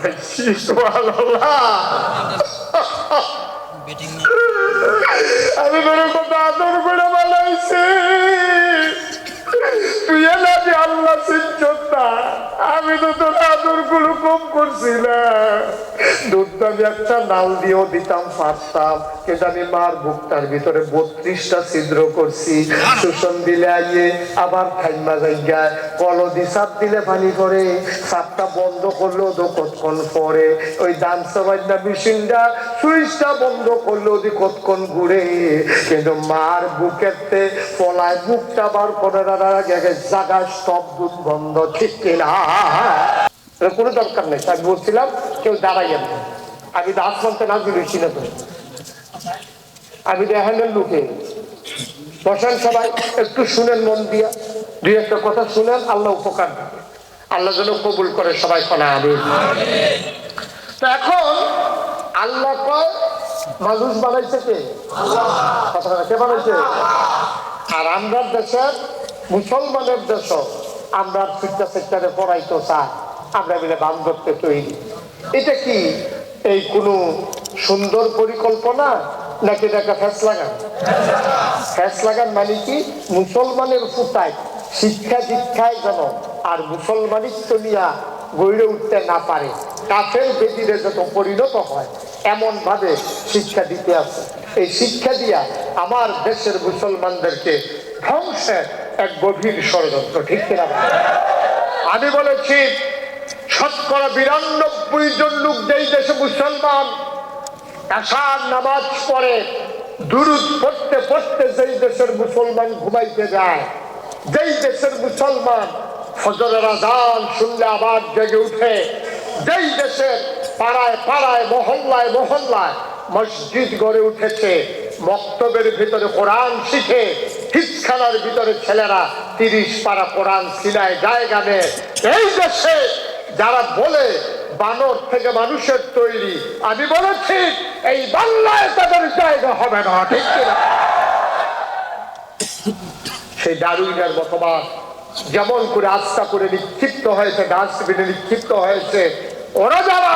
বানাইছি। সুবহানাল্লাহ। আমি তোর কথা আদর করে বানাইছি, তুই না যে আল্লাহ চিন্তা, আমি তো তোর আদর গুলো কম করছি না। দুধটা আমি একটা নাল দিয়েও দিতাম পারতাম, কিন্তু আমি মার বুকটার ভিতরে 32টা ছিদ্র করছি। শোষণ দিলে আইয়ে আবার খাইমা জায়গায় কলদি চাপ দিলে পানি পড়ে, চাপটা বন্ধ করলেও তো কতক্ষণ পরে। ওই দান সবাইটা মেশিনটা সুইচটা বন্ধ করলেও দি কতক্ষণ ঘুরে। কিন্তু মার বুকেতে পলায় বুকটা বার করে জায়গায় সব দুধ বন্ধ। ঠিক কিনা? কোনো দরকার নেই। আমি বলছিলাম কেউ দাঁড়াইয়েন না, আমি তো আসমানতে না জুড়েছি না, তো আমি তো এখানের লোকে। বসেন সবাই, একটু শুনেন মন দিয়া, দুই একটা কথা শুনেন, আল্লাহ উপকার দেবে, আল্লাহ যেন কবুল করে সবাই শোনা। আমি তো এখন আল্লাহ কয় মানুষ বানাইছে কে? কে বানাইছে? আর আমরা দেশের মুসলমানের দেশ, আমরা শিক্ষা সেক্টরে পড়াইতো চাই, আমরা মিলে বান ধরতে তৈরি। এটা কি এই কোনো সুন্দর পরিকল্পনা নাকি এটা একটা ফ্যাস লাগান? ফ্যাস লাগান মানে কি? মুসলমানের ফুটায় শিক্ষা দীক্ষায় যেন আর মুসলমানিত্ব নিয়া গড়ে উঠতে না পারে, কাফের বেদিরে যত পরিণত হয় এমন ভাবে শিক্ষা দিতে আছে। এই শিক্ষা দিয়া আমার দেশের মুসলমানদেরকে ধ্বংসের এক গভীর ষড়যন্ত্র। ঠিক কিনা? আমি বলেছি শতকরা 92 জন লোক যেই দেশে মুসলমান আশার নামাজ পড়ে, দুরূদ পড়তে পড়তে যেই দেশের মুসলমান ঘুমাইতে যায়, যেই দেশের মুসলমান ফজরের আযান শুনলে আবার জেগে উঠে, যেই দেশের পাড়ায় পাড়ায় মহল্লায় মহল্লায় মসজিদ গড়ে উঠেছে, মক্তবের ভিতরে কোরআন শিখে, হিজখানার ভিতরে ছেলেরা 30 পারা কোরআন সিনায় জায়গা নেয়, এই দেশে যারা বলে বানর থেকে মানুষের তৈরি, আমি বলেছি এই বাংলায় তাদের জায়গা হবে না। ঠিক কিনা? সেই ডারউইনের মতবাদ যেমন করে আস্থা করে নিক্ষিপ্ত হয়েছে, ডাস্টবিনে নিক্ষিপ্ত হয়েছে, ওরা যারা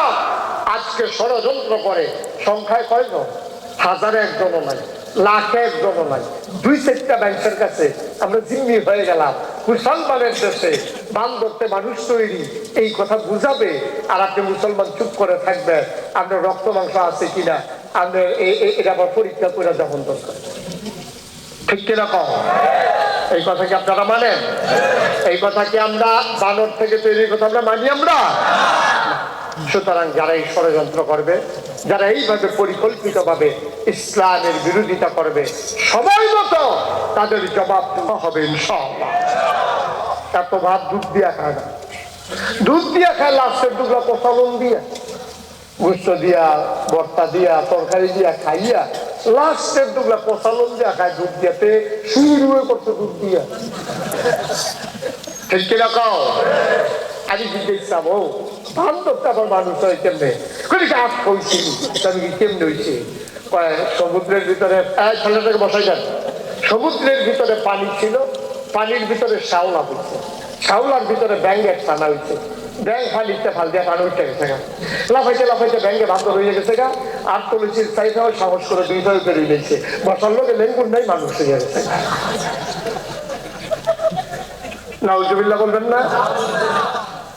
আজকে ষড়যন্ত্র করে, সংখ্যায় কয়জন? 1000-এ 1জনও নাই, 1,00,000-এ 1জনও নাই। 2-4টা ব্যাংকের কাছে আমরা জিম্মি হয়ে গেলাম। মুসলমানের দেশে বান ধরতে মানুষ তৈরি, এই কথা বুঝাবে আর আপনি মুসলমান চুপ করে থাকবেন। আপনার রক্ত মাংস আছে কিনা আপনার এটা আবার পরীক্ষা করে যেমন দরকার। ঠিক কিনা কম? এই কথা কি আপনারা মানেন? এই কথা কি আমরা বানর থেকে তৈরির কথা আমরা মানি? আমরা সুতরাং যারা এই ষড়যন্ত্র করবে, যারা এইভাবে পরিকল্পিত ভাবে ইসলামের বিরোধিতা করবে, সময় মতো তাদের জবাব দেওয়া হবে ইনশাআল্লাহ। এত ভাত দুধ দিয়া খায় না, দুধ দিয়া খায় লাস্টের দুধটা প্রচলন দিয়া, গোস্ত দিয়া, ভর্তা দিয়া, তরকারি দিয়া খাইয়া লাস্টের দুধটা প্রচলন দিয়া খায়, দুধ দিয়াতে শুরু করছে দুধ দিয়া। ঠিক কিনা কও? আমি জিজ্ঞেসাম ও ধান ধরতে আবার মানুষ হয় কেমনে? গাছ হয়েছি আমি কি কেমনে হয়েছে? সমুদ্রের ভিতরে ছেলেটাকে বসাই যান, সমুদ্রের ভিতরে পানি ছিল, পানির ভিতরে শাওলা হয়েছে, শাওলার ভিতরে ব্যাঙ্গের ছানা হয়েছে, ব্যাং ফালিতে ফাল দিয়ে পানি উঠে গেছে গা, লাফাইতে লাফাইতে ব্যাঙ্গে ভাত হয়ে গেছে গা, আর তুলসীর চাইটাও সাহস করে 2 বেরিয়ে গেছে, বসার লোকে লেঙ্গুর নাই, মানুষ হয়ে গেছে। নাউজুবিল্লাহ বলবেন না?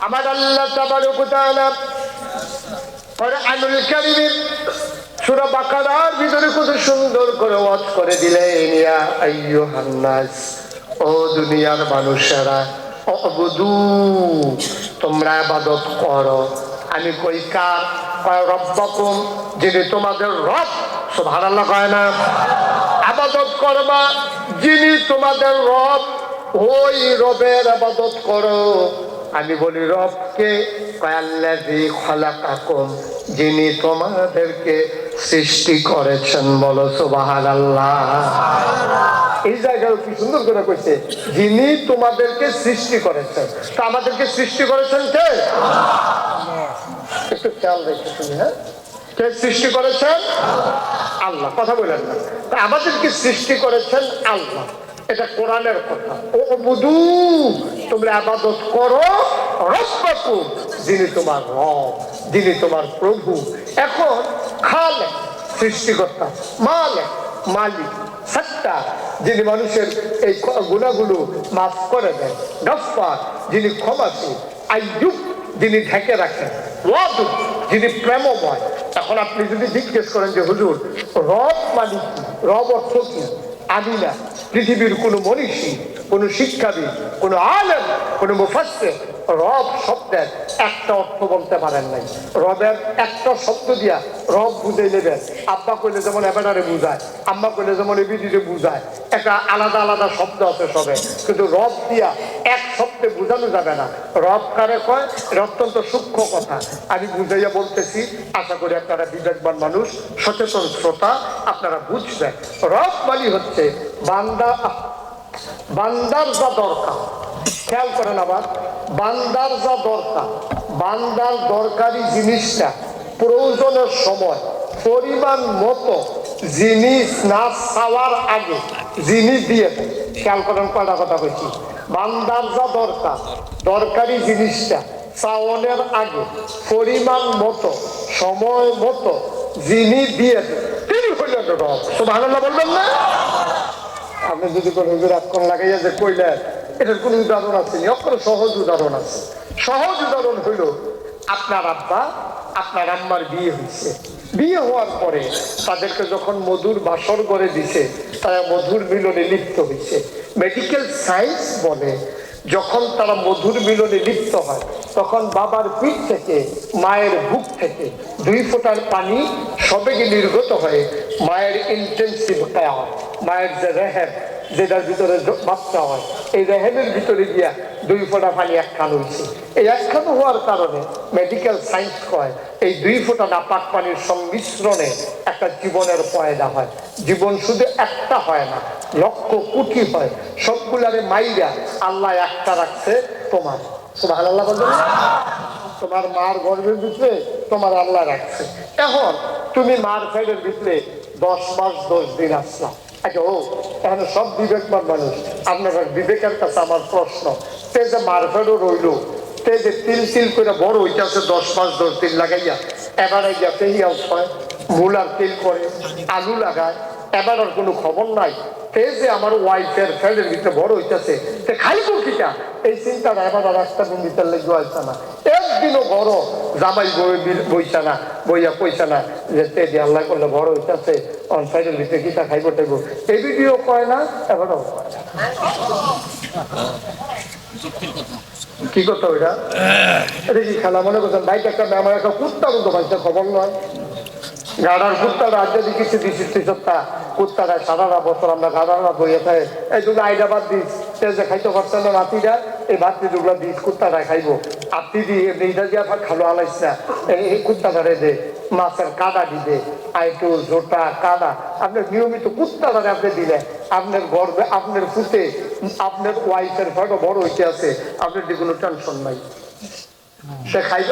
আমার আল্লাহ তাবারক ওয়া তাআলা কোরআনুল কারীম সূরা বাকারার ভিতরে কত সুন্দর করে ওয়াজ করে দিলেন, ইয়া আইয়ুহান নাস, ও দুনিয়ার মানুষেরা, উবুদু, তোমরা ইবাদত করো। আমি কই কার? কয় রব্বাকুম, যিনি তোমাদের রব। সুবহানাল্লাহ কয় না? ইবাদত করবা যিনি তোমাদের রব, ওই রবের ইবাদত করো। আমি বলি রবকে? আল্লাযী খালাকাকুম, যিনি তোমাদেরকে সৃষ্টি করেছেন। বলো সুবহানাল্লাহ। এই জায়গায় কি সুন্দর করে কইছে, যিনি তোমাদেরকে সৃষ্টি করেছেন। তা আমাদেরকে সৃষ্টি করেছেন কে? একটু খেয়াল রেখে তুমি, হ্যাঁ, কে সৃষ্টি করেছেন? আল্লাহ। কথা বলেন না, তা আমাদেরকে সৃষ্টি করেছেন আল্লাহ, এটা কোরআনের কথা। ও বুধু, তোমরা ইবাদত করো রব্বাকুম, যিনি তোমার রব, যিনি তোমার প্রভু। এখন খালেক সৃষ্টিকর্তা, মালিক মালিক, সত্তা যিনি মানুষের এই গুনাহগুলো মাফ করে দেন, গফফার যিনি ক্ষমাশীল, আইয়ুব যিনি ঢেকে রাখেন, ওয়াদুদ যিনি প্রেমময়। এখন আপনি যদি জিজ্ঞেস করেন যে হুজুর রব মানে কি, রব অর্থ কি, আমি না পৃথিবীর কোনো মনীষী, কোনো শিক্ষাবিদ, কোনো আলেম, কোনো মুফাসসির রব শব্দের একটা অর্থ বলতে পারেন নাই। রবের একটা শব্দ দিয়া রব বুঝে নেবেন। আব্বা কইলে যেমন এবারে বুঝায়, আম্মা কইলে যেমন এবিডিতে বুঝায়, একটা আলাদা আলাদা শব্দ আছে সবে, কিন্তু রব দিয়া এক শব্দে বোঝানো যাবে না। রব কারে কয় এটা অত্যন্ত সূক্ষ্ম কথা, আমি বুঝাইয়া বলতেছি, আশা করি আপনারা বিবেকবান মানুষ, সচেতন শ্রোতা, আপনারা বুঝবেন। রব মানে হচ্ছে বান্দার যা দরকার, খেয়াল করেন আবার, বান্দার যা দরকার, বান্দার দরকারি জিনিসটা প্রয়োজনের সময় পরিমাণ মতো জিনিস না চাওয়ার আগে জিনিস দিয়ে দেয়। খেয়াল করেন কয়টা কথা বলছি, বান্দার যা দরকার, দরকারি জিনিসটা চাওয়ানোর আগে পরিমাণ মতো সময় মতো জিনিস দিয়ে দেয়, তিনি হইলেন রব। সুবহানাল্লাহ বলবেন না? আপনি যদি কোনো হুজুর লাগাইয়া যে কইলেন, এটার কোনো উদাহরণ আছে? অক্ষর সহজ উদাহরণ আছে। সহজ উদাহরণ হইল, আপনার আব্বা আপনার আম্মার বিয়ে হয়েছে, বিয়ে হওয়ার পরে তাদেরকে যখন মধুর বাসর করে দিছে, তারা মধুর মিলনে লিপ্ত হয়েছে। মেডিকেল সায়েন্স বলে যখন তারা মধুর মিলনে লিপ্ত হয়, তখন বাবার পিঠ থেকে, মায়ের বুক থেকে 2 ফোঁটার পানি সবেগে নির্গত হয়ে মায়ের ইন্টেন্সিভ কেয়ার, মায়ের যে রেহেম, যেটার ভিতরে বাচ্চা হয়, এই রেহেমের ভিতরে গিয়া 2 ফোঁটা পানি একখান হয়েছে। এই একখান হওয়ার কারণে মেডিকেল সায়েন্স কয় এই 2 ফোঁটা নাপাক পানির সংমিশ্রণে একটা জীবনের পয়দা হয়। জীবন শুধু একটা হয় না, লক্ষ কোটি হয়। সবগুলারে মাইরা আল্লাহ একটা রাখছে তোমার। সুবহানাল্লাহ বলবেন? তোমার মার গর্ভের ভিতরে তোমার আল্লাহ রাখছে। এখন তুমি মার পেটের ভিতরে 10 মাস 10 দিন আসলাম। আচ্ছা, এখানে সব বিবেকবান মানুষ, আপনার বিবেকের কাছে আমার প্রশ্ন, তে যে মার পেটও রইল, তে যে তিল তিল করে বড় হইতেছে 10 মাস 10 দিন লাগাইয়া, এবারে গিয়া পেহিয়াও হয়, মূলার তেল করে, আলু লাগায়, এবার আর কোনো খবর নাই। তে যে আমার ওয়াইফের ফেলের ভিতরে বড় হইতেছে, তে খাইবো কিটা, এই চিন্তাটা এবার আর একটা দিন লেগে আসছে না। একদিনও বড় জামাই বইছে না, বইয়া পয়সা না যে তে দিয়ে আল্লাহ করলে বড় হইতেছে, অন সাইডের ভিতরে কিটা খাইবো টেবো, এই ভিডিও কয় না, এবারও কি করতো ওইটা, এটা কি খেলা মনে করছেন? বাইক একটা আমার একটা কুত্তা কিন্তু ভাইছে খবর নয়, গাড়ার কুত্তাটা আজ যদি কিছু দিচ্ছিস সপ্তাহ কুত্তাটা সারা বছর আমরা গাড়ারা বইয়ে থাকে, এই দুটো আইডা বাদ দিস, যে খাইতে পারছে না নাতিরা, এই ভাতটি দুগুলা দিস কুত্তাটা খাইবো, আপনি দিয়ে এইটা দিয়ে খালো আলাইস না, এই কুত্তাটারে দে মাছের কাদা দিবে, আইটু জোটা কাদা, আপনার নিয়মিত কুত্তাটারে আপনি দিলে আপনার গর্বে, আপনার ফুটে, আপনার ওয়াইফের ফটো বড় হইতে আছে, আপনার দিয়ে কোনো টেনশন নাই। সে খাইবে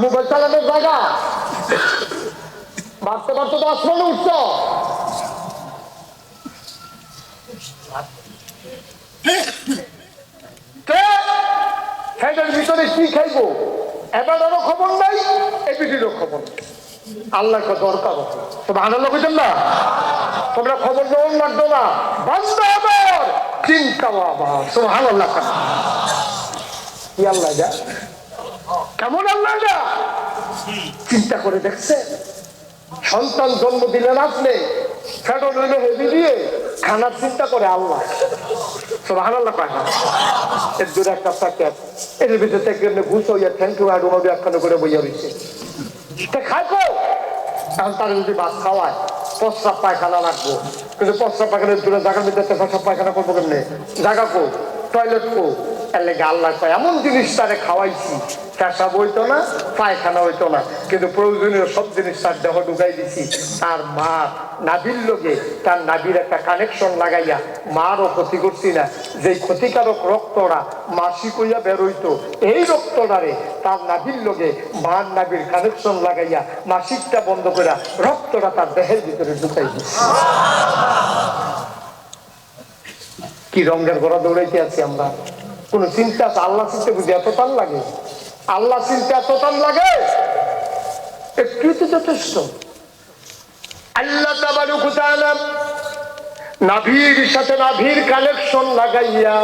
মোবাইল চালানোর জায়গা বাড়তে বাড়তে তো আসমানে উঠছ, সেটার ভিতরে কি খাইবো এবারেরও খবর নাই, এপিটিরও খবর নাই। আল্লাহকে দরকার হতো, তোমরা আনন্দ করছেন না, তোমরা খবর নেওয়ার লাগতো না, বান্দা আবার চিন্তাও আবার। তোমরা আল্লাহ কি আল্লাহ যা কেমন আল্লাহ যা চিন্তা করে দেখছে। সন্তান জন্ম দিলেন আপনি, ফেটো নইলে হেবি দিয়ে খানার চিন্তা করে আল্লাহ। সুবহানাল্লাহ পায় না, এর দূরে একটা প্যাকেট, এর ভিতরে থেকে ঘুষ হইয়া থ্যাংক ইউ আর ওভাবে একখানে করে বইয়া রয়েছে, খাইবো। এখন তারা যদি ভাত খাওয়ায়, প্রস্রাব পায়খানা রাখবো, কিন্তু প্রস্রাব পায়খানার দূরে জায়গার ভিতরে প্রস্রাব পায়খানা করবো কেমনে, জায়গা কো, টয়লেট কো, এর লেগে আল্লাহ কয় এমন জিনিস তারে খাওয়াইছি, পেশাব হইতো না, পায়খানা হইতো না, কিন্তু প্রয়োজনীয় সব জিনিস তার দেহ ঢুকাই দিছি। তার মা নাভির লোকে তার নাভির একটা কানেকশন লাগাইয়া মারও ক্ষতি করছি না, যে ক্ষতিকারক রক্তটা মাসিক হইয়া বেরোইতো, এই রক্তটারে তার নাভির লোকে মার নাভির কানেকশন লাগাইয়া মাসিকটা বন্ধ করে রক্তটা তার দেহের ভিতরে ঢুকাই দিচ্ছে। কি রঙের ঘোড়া দৌড়াইতে আছি আমরা, কোন চিন্তা আছে? আল্লাহ চিন্তা বুঝি এত টান লাগে? আল্লাহ চিন্তা এত দাম লাগে, একটু তো যথেষ্ট। আল্লাহ তাবারক ওয়া তাআলা নাভির সাথে নাভির কানেকশন লাগাইয়া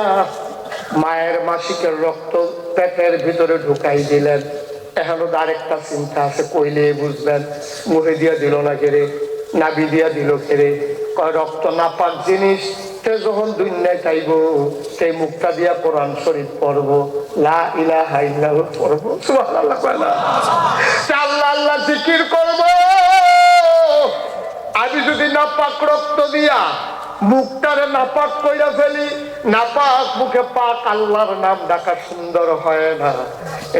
মায়ের মাসিকের রক্ত পেটের ভিতরে ঢুকাই দিলেন। এখনো আরেকটা চিন্তা আছে, কইলে বুঝবেন। মুখে দিয়া দিল না কেড়ে, নাভি দিয়া দিল কেড়ে, রক্ত নাপাক জিনিস। যখন দুনিয়ায় চাইব সেই মুখটা দিয়া কোরআন শরীফ পড়বো, লা ইলাহা ইল্লাল্লাহ পড়বো, সুবহানাল্লাহ কয় না, আল্লাহ আল্লাহ জিকির করব। আমি যদি নাপাক রক্ত দিয়া মুখটারে নাপাক কইরা ফেলি, নাপাক মুখে পাক আল্লাহর নাম ডাকা সুন্দর হয় না।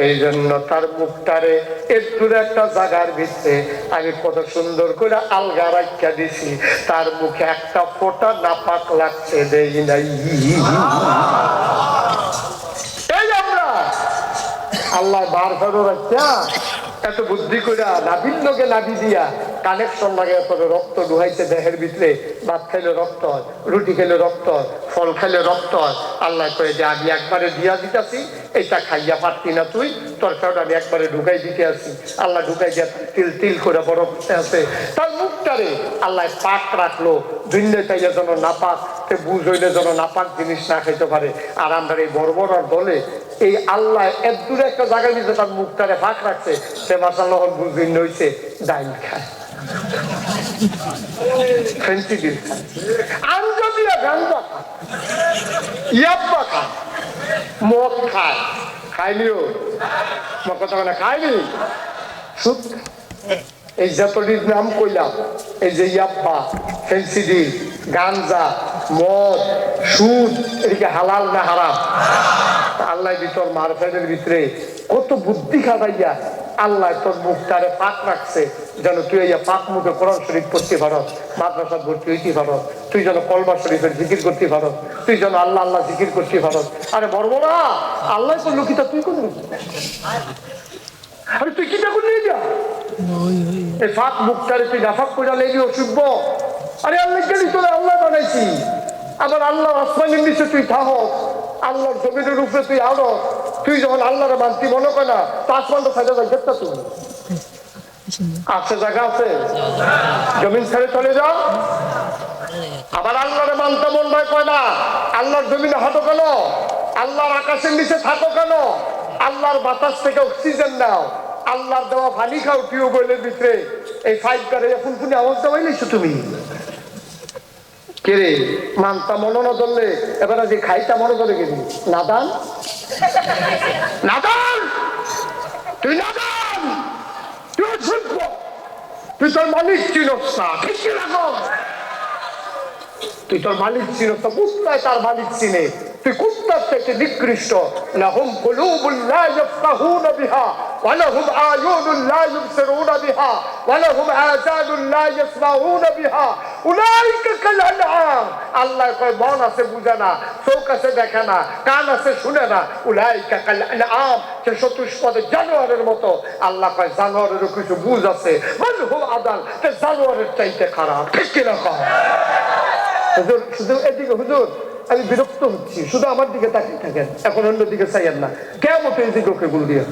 এই জন্য তার মুখটারে একটু একটা জায়গার ভিতরে আমি কত সুন্দর করে আলগা রাখিয়া দিছি, তার মুখে একটা ফোঁটা নাপাক লাগছে দেই নাই। এই আমরা আল্লাহ বার ফেরো রাখিয়া এত বুদ্ধি করে নাভির লোকে নাভি দিয়া কানেকশন লাগে, রক্ত ডুহাইছে দেহের ভিতরে। ভাত খাইলে রক্ত, রুটি খেলে রক্ত, ফল খাইলে রক্ত। আল্লাহ কয়ে যে আমি একবারে দিয়া দিতেছি, এটা খাইয়া পারতি না তুই, তোর কারণ আমি একবারে ঢুকাই দিতে আছি। আল্লাহ ঢুকাই দিয়া তিল তিল করে বড় করতে আছে। তার মুখটারে আল্লাহ পাক রাখলো, দুনিয়া চাইলে যেন নাপাক, বুঝ হইলে যেন নাপাক জিনিস না খাইতে পারে। আর আমরা এই বর্বরার দলে এই আল্লাহ এর দূরে একটা জায়গায় দিতে তার মুখটারে ফাঁক রাখছে, সে মাসাল্লাহ বুঝিন হইছে ডাইল খায়, ফেন্সিডিল খায়, আঞ্জা দিয়া গাঞ্জা খায়, ইয়াব্বা খায়, মদ খায়। খাইনিও কথা মানে খাইনি, সুদ। এই যতটির নাম কইলাম, এই যে ইয়াব্বা, ফেন্সিডিল, গাঞ্জা, মদ, সুদ, এদিকে হালাল না হারাম? আল্লাহ তোর মারফেটের ভিতরে কত বুদ্ধি খাটাইয়া আল্লাহ তোর মুখটারে পাক রাখছে, যেন তুই এই পাক মুখে কোরআন শরীফ পড়তে পারো, মাদ্রাসা ভর্তি হইতে পারো, তুই যেন কলমা শরীফের জিকির করতে পারো, তুই যেন আল্লাহ আল্লাহ জিকির করতে পারো। আরে বড় বড় আল্লাহ করলো কি তা তুই করবি? আরে তুই কিটা করলি? এই ফাঁক মুখটারে তুই নাফাক করে লেগে অসুভ। আরে আল্লাহ কেন তোরা আল্লাহ বানাইছি, আবার আল্লাহ আসমানের নিচে তুই থাহ, আল্লাহর জমিনের উপরে তুই আলো। তুই যখন আল্লাহরে মানতি মনে করে না, তা আসমানটা সাইডে যাই দেখতা তুমি আছে জায়গা আছে, জমিন ছেড়ে চলে যাও। আবার আল্লাহরে মানতে মন ভয় কয় না, আল্লাহর জমিনে হাঁটো কেন, আল্লাহর আকাশের নিচে থাকো কেন, আল্লাহর বাতাস থেকে অক্সিজেন নাও, আল্লাহর দেওয়া পানি খাও টিউবওয়েলের ভিতরে। এই ফাইভ কারে ফুনফুনি আওয়াজ দেওয়াইলেছো তুমি কেরে মানতা মনে না ধরলে এবার যে খাইতা মনে ধরে গেলি। নাদান নাদান, তুই নাদান, তুই অসভ্য, তুই তোর মালিক চিনস না, ঠিক রাখো। তুই তোর মালিক চিনস না, কুত্তায় তার মালিক চিনে, তুই কুত্তার থেকে নিকৃষ্ট। লাহুম কুলুবুন লা ইয়াফকাহুনা বিহা ওয়া লাহুম আয়ুনুন লা ইবসিরুনা বিহা ওয়া লাহুম আযানুন লা ইয়াসমাউনা বিহা উলাইকা কাল আনআম। আল্লাহ কয় মন আছে বুঝে না, চোখ আছে দেখে না, কান আছে শুনে না। উলাইকা কাল আনআম, সে চতুষ্পদে জানোয়ারের মতো। আল্লাহ কয় জানোয়ারেরও কিছু বুঝ আছে, বল হুম আদাল, তে জানোয়ারের চাইতে খারাপ, ঠিক কিনা কয়? হুজুর শুধু এদিকে, হুজুর আমি বিরক্ত হচ্ছি, শুধু আমার দিকে তাকিয়ে থাকেন, এখন অন্য দিকে চাইয়েন না। কেমন এই দিকে ওকে গুল দিয়ে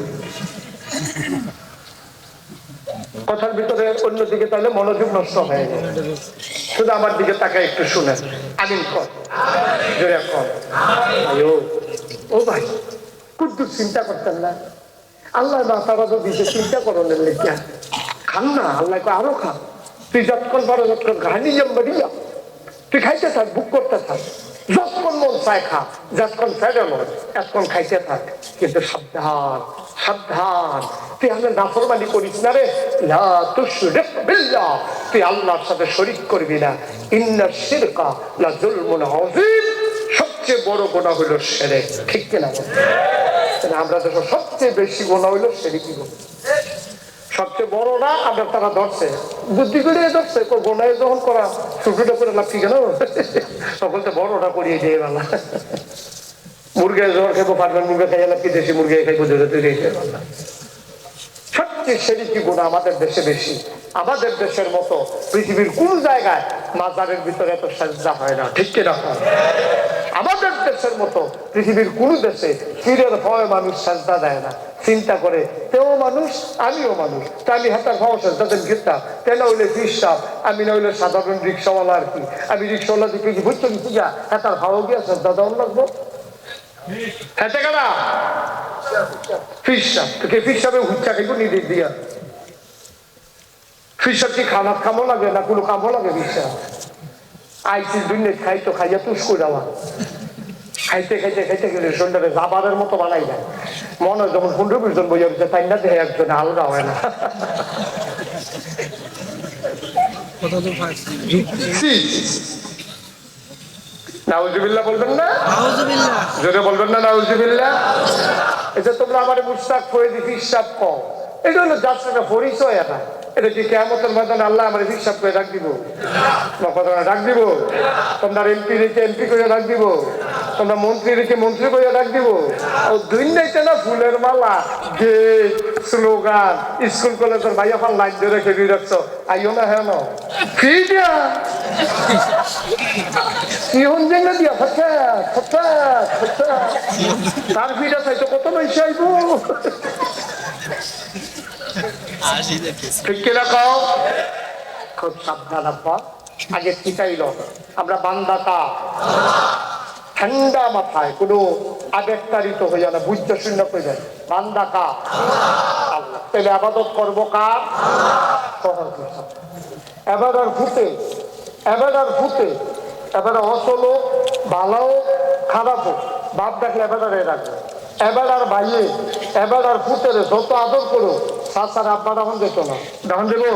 কথার ভিতরে অন্যদিকে তাহলে মনোযোগ নষ্ট হয়ে যায়। শুধু আমার দিকে তাকায় একটু শুনেন। আমিন কর, জোরে কর। ও ভাই কুদ্দুর চিন্তা করতেন না, আল্লাহ না তারা তো দিতে চিন্তা করেন লেখা খান না। আল্লাহ আরো খান, তুই যতক্ষণ পারো যতক্ষণ ঘানি জম্বরিয়া তুই খাইতে থাক, বুক করতে থাক, যতক্ষণ মন চায় খা, যতক্ষণ ফেরে মন এতক্ষণ খাইতে থাক। কিন্তু সাবধান সাবধান, তুই আমরা নাফরমানি করিস না রে। লা তুশরিক বিল্লাহ, তুই আল্লাহর সাথে শরীক করবি না। ইন্না শিরকা লা যুলমুন আযীম, সবচেয়ে বড় গুনাহ হলো শিরক, ঠিক কিনা? আমরা দেখো সবচেয়ে বেশি গুনাহ হলো শিরকি গুনাহ, সবচেয়ে বড় না। আমরা তারা ধরছে বুদ্ধি করে ধরছে, গোনায় যখন করা ছোটটা করে লাভ ঠিক না, তখন তো বড়টা করিয়ে দিয়ে বেলা। মুরগে যখন খাইবো পারবেন, মুরগে খাইয়া লাভ কি দেশি মুরগে খাইবো, তৈরি ছোট্ট সবচেয়ে শিরকি গুনাহ আমাদের দেশে বেশি। আমাদের দেশের মতো পৃথিবীর কোন জায়গায় মাজারের ভিতরে এত সাজদা হয় না, ঠিক কিনা? আমাদের দেশের মতো পৃথিবীর কোন দেশে পীরের ভয়ে মানুষ সাজদা দেয় না। চিন্তা করে, তেও মানুষ আমিও মানুষ, তা আমি হাতার ভাও সাজদা দেন ঘিরতাম, তে না হইলে ফিরসাব, আমি না হইলে সাধারণ রিক্সাওয়ালা আর কি। আমি রিক্সাওয়ালা দিকে কি বুঝছো কিছু যা হাতার ভাও গিয়া সাজদা দেওয়ার লাগবো। হাতে গেলা ফিরসাব, তোকে ফিরসাবে হুচ্চা খাইব নিদি দিয়া। ফিরসাব কি খানা খামো লাগে না কোনো কামও লাগে? ফিরসাব আইসি দুনিয়া খাইতো, খাইয়া তুস করে দেওয়া, খাইতে খাইতে খাইতে গেলে সন্ধ্যারে জাবারের মতো বানাই যায়। মনে হয় যখন 15-20 জন বইয়া দিচ্ছে তাই না দেখে একজনে আলাদা হয় না। নাউজুবিল্লাহ বলবেন না? জোরে বলবেন না নাউজুবিল্লাহ? এই যে তোমরা আমার মুস্তাক ফরিদি ফিরসাব কও, এটা হলো যার একটা পরিচয়। এটা এটা কি কিয়ামতের ময়দানে আল্লাহ আমার ফিরসাব করে ডাক দিব? ডাক দিব? তোমরা এমপি রেখে এমপি করে ডাক দিব? তোমরা মন্ত্রী রেখে মন্ত্রী করে ডাক দিব? দুই নাইতে না ফুলের মালা, গেট, স্লোগান, স্কুল কলেজের ভাইয়া ফাল লাইন ধরে রেখে দিয়ে রাখছো, আইও না হ্যাঁ না ফি দিয়া ইহন জেঙ্গা দিয়া তার ফিটা চাইতো কত পয়সা আইব? ঠিক কিনা কও? খুব সাবধান আব্বা, আগে শিখাইল আমরা বান্দাটা ঠান্ডা মাথায় কোনো আবেগতাড়িত হইয়া না, বুঝতে শূন্য করে বান্দা কা আল্লাহ, তাহলে আবাদত করবো কার? সহজ এবার আর ভূতে, এবার আর ভূতে, এবার অচলো ভালো খারাপও বাপ দেখলে এবার আর রাখবে। এবার আর ভাইয়ে, এবার আর ভূতের যত আদর করো সার আব্বা তখন যেত না, তখন দেবো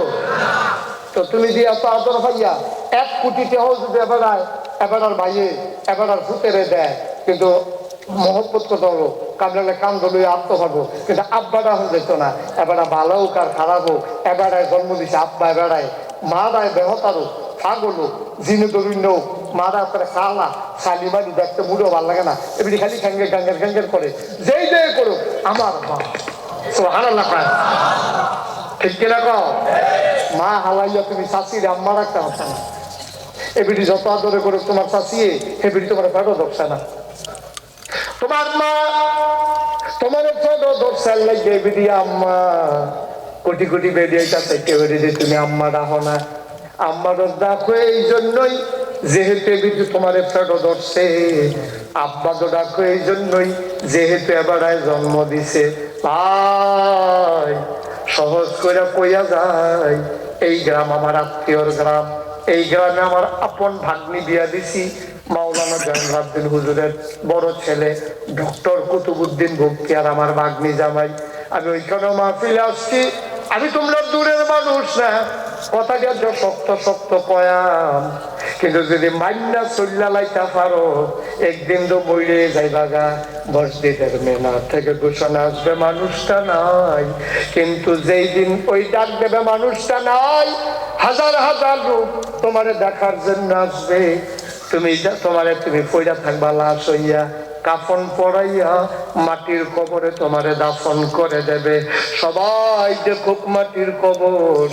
তো তুমি দিয়ে এত আদর ভাইয়া 1 কোটি টাকাও যদি এবার আর ভাইয়ে এবার আর ভূতেরে দেয়, কিন্তু মহব্বত করতে হলো কামড়ালে কান ধরলে আত্ম পারবো, কিন্তু আব্বাটা এখন যেত না। এবার ভালো হোক আর খারাপ হোক এবারায় জন্ম দিছে আব্বা, এবারায় মা রায় বেহতারো ছাগল জিনে দরুণ্য মারা করে কালা শালিমারি দেখতে মুড়ো ভালো লাগে না, এমনি খালি গাঙ্গের গাঙ্গের গাঙ্গের করে যেই যে করুক আমার মা সুবহানাল্লাহ। ঠিক কিনা কও? মা হালাইয়া তুমি শাশির আম্মা রাখতে হচ্ছে না, এবিডি যত আদরে করুক তোমার শাশিয়ে এবিডি তোমার ফেরো ধরছে না। তোমার মা তোমার ফেরো ধরছে লাগে এবিডি আম্মা কোটি কোটি বেরিয়েছে কেউ যে তুমি আম্মা রাখো না। আম্মার ডাকো এই জন্যই যেহেতু এবিডি তোমার ফেরো ধরছে, আব্বা তো ডাকো এই জন্যই যেহেতু এবার জন্ম দিছে। তাই সহজ করে কইয়া যায়, এই গ্রাম আমার আত্মীয়র গ্রাম, এই গ্রামে আমার আপন ভাগ্নি বিয়া দিছি মাওলানা জয়নুল হুজুরের বড় ছেলে ডক্টর কুতুবউদ্দিন বখতিয়ার আমার ভাগ্নি জামাই। আমি ওইখানে মাহফিলে আসছি, আমি তোমরা দূরের মানুষ না, কথা দিয়ে শক্ত শক্ত কয়াম, কিন্তু যদি মাইন্না চল্লা লাইতা পারো একদিন তো বইরে যাইবা গা। মসজিদের মেনা থেকে ঘোষণা আসবে মানুষটা নাই, কিন্তু যেই দিন ওই ডাক দেবে মানুষটা নাই, হাজার হাজার লোক তোমারে দেখার জন্য আসবে। তুমি পয়রা থাকবা লাশ হইয়া, কাফন পরাইয়া মাটির কবরে তোমারে দাফন করে দেবে। সবাই দেখুক মাটির কবর।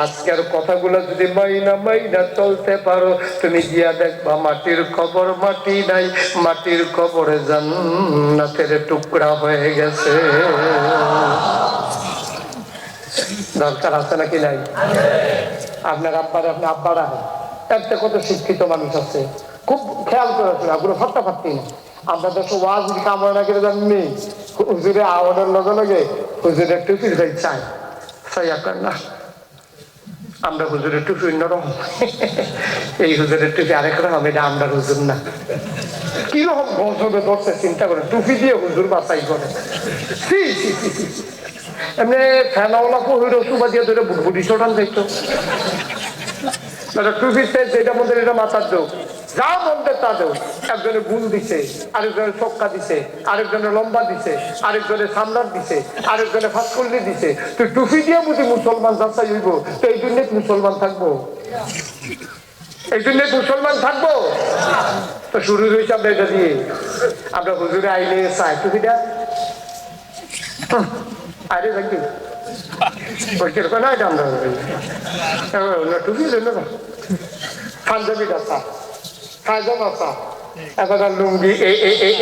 আজকের কথাগুলো যদি মাইনা চলতে পারো, তুমি গিয়া দেখবা মাটির কবর মাটি নাই, মাটির কবরে জান্নাতের টুকরা হয়ে গেছে। দরকার আছে নাকি নাই? আপনার আব্বারা একটা কত শিক্ষিত মানুষ আছে, খুব খেয়াল করে ওগুলো ফাট্টা ফাটতি না। আমরা দেশে ওয়াজ কামড় না করে জানি হুজুরে আওয়াজের লগে লগে হুজুরের টুপির ভাই চাই না, আমরা হুজুরের টুপি অন্যরকম, এই হুজুরের টুপি আরেক রকম, এটা আমরা হুজুর না। কিরকম গজবে ধরছে চিন্তা করে, টুপি দিয়ে হুজুর বাছাই করে। এমনি ফেনাওয়ালা পহির সুবা দিয়ে ধরে বুটবুটি ছোটান দেখতো, টুপিতে যেটা মধ্যে এটা মাথার যোগ যা মধ্যে তা দেও। একজনে গুল দিছে, আরেকজনে চক্কা দিছে, আরেকজনে লম্বা দিছে, আরেকজনে সামলার দিছে, আরেকজনে ফাঁসকল্লি দিছে। তুই টুপি দিয়ে বুঝি মুসলমান যাচাই হইব, তো এই জন্য মুসলমান থাকবো, এই জন্য মুসলমান থাকবো। তো শুরু হয়েছে আমরা এটা দিয়ে, আমরা হুজুরে আইলে চাই টুপিটা আরে দেখি কিরকম না এটা আমরা টুপি না পাঞ্জাবিটা চা পায়জামা চা এবার লুঙ্গি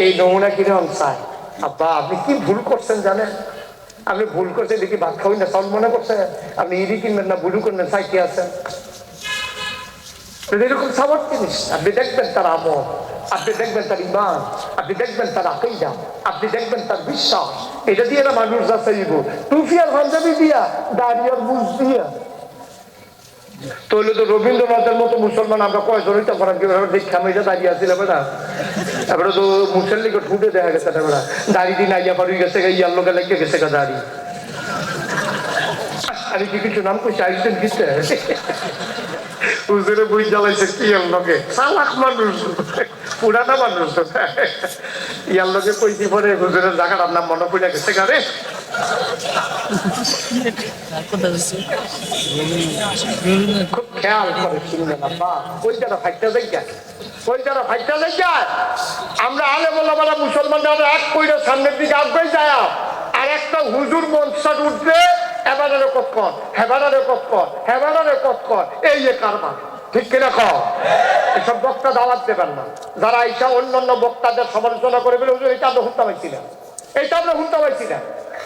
এই নমুনা কিরকম চায়। আব্বা আপনি কি ভুল করছেন জানেন? আপনি ভুল করছেন দেখি ভাত খাবেন না সব মনে করছেন আপনি ইডি কিনবেন না বুলু কিনবেন সাইকে আছেন এরকম সাবর জিনিস। আপনি দেখবেন তার আমল, আপনি দেখবেন তার ইমান, আপনি দেখবেন তার আকীদা, আপনি দেখবেন তার বিশ্বাস। এটা দিয়ে না মানুষ যাচাইব। টুপি আর পাঞ্জাবি দিয়া দাড়ি আর মুছ দিয়া তাহলে তো রবীন্দ্রনাথের মতো মুসলমান আমরা কয়জন হইতে পারাম কিভাবে দীক্ষা মেয়েটা দাঁড়িয়ে আসছিল বেটা। এবারে তো মুসল্লিকে ঠুটে দেখা গেছে বেটা দাড়ি দিন আইয়া পারি গেছে ইয়ার লোকে লেগে গেছে দাড়ি। আমি কি কিছু নাম কইছি আইসেন দিতে হুজুরে বই জ্বালাইছে কি এর লোকে চালাক মানুষ পুরানা মানুষ ইয়ার লোকে কইছি পরে হুজুরের জায়গাটার নাম মনে পড়ে গেছে গারে। খুব খেয়াল করে শুনবেন আব্বা ওই যারা ফাইটটা দেখে ওই যারা ফাইটটা দেখে আমরা আলে বলা মুসলমানরা এক কইরে সামনের দিকে আগে যায় আর একটা হুজুর মনসাট উঠবে এবারে কতক্ষণ হেবারে কতক্ষণ হেবারে কতক্ষণ এই যে কারবার ঠিক কিনা কম এসব বক্তা দাওয়াত দেবেন না। যারা এইসব অন্যান্য বক্তাদের সমালোচনা করে বলে হুজুর এটা আমরা শুনতে পাইছি না এইটা আমরা শুনতে পাইছি না।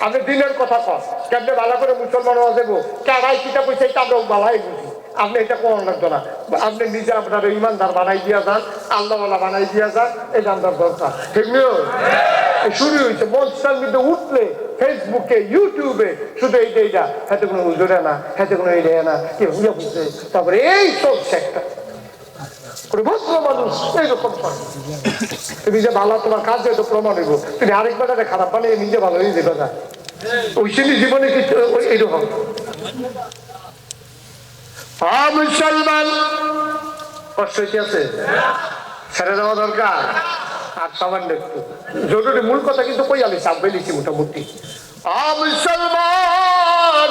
আপনি দিনের কথা কন কেমনে ভালো করে মুসলমান হওয়া যাবো কেডাই কিটা কইছে এটা আমরা ভালাই বুঝি। আপনি এটা কোন লাগতো না আপনি নিজে আপনার ইমানদার বানাই দিয়া যান আল্লাহওয়ালা বানাই দিয়া যান এটা আমার দরকার ঠিক নিও। শুরু হয়েছে মঞ্চটার মধ্যে উঠলে ফেসবুকে ইউটিউবে শুধু এইটা হাতে কোনো হুজুরে না হাতে কোনো এইটা না কি বুঝে বুঝছে তারপরে এই চলছে একটা মানুষ এইরকম তুমি যে ভালো তোমার কাজ হয়তো প্রমাণ হইব তুমি আরেকবার খারাপ বানিয়ে নিজে ভালো হয়ে যাবে না ওই শ্রেণী জীবনে কিছু এইরকম মুসলমান কষ্ট আছে ছেড়ে দেওয়া দরকার। আর সামান্য একটু জরুরি মূল কথা কিন্তু কই আলি চাপবে লিখি মোটামুটি মুসলমান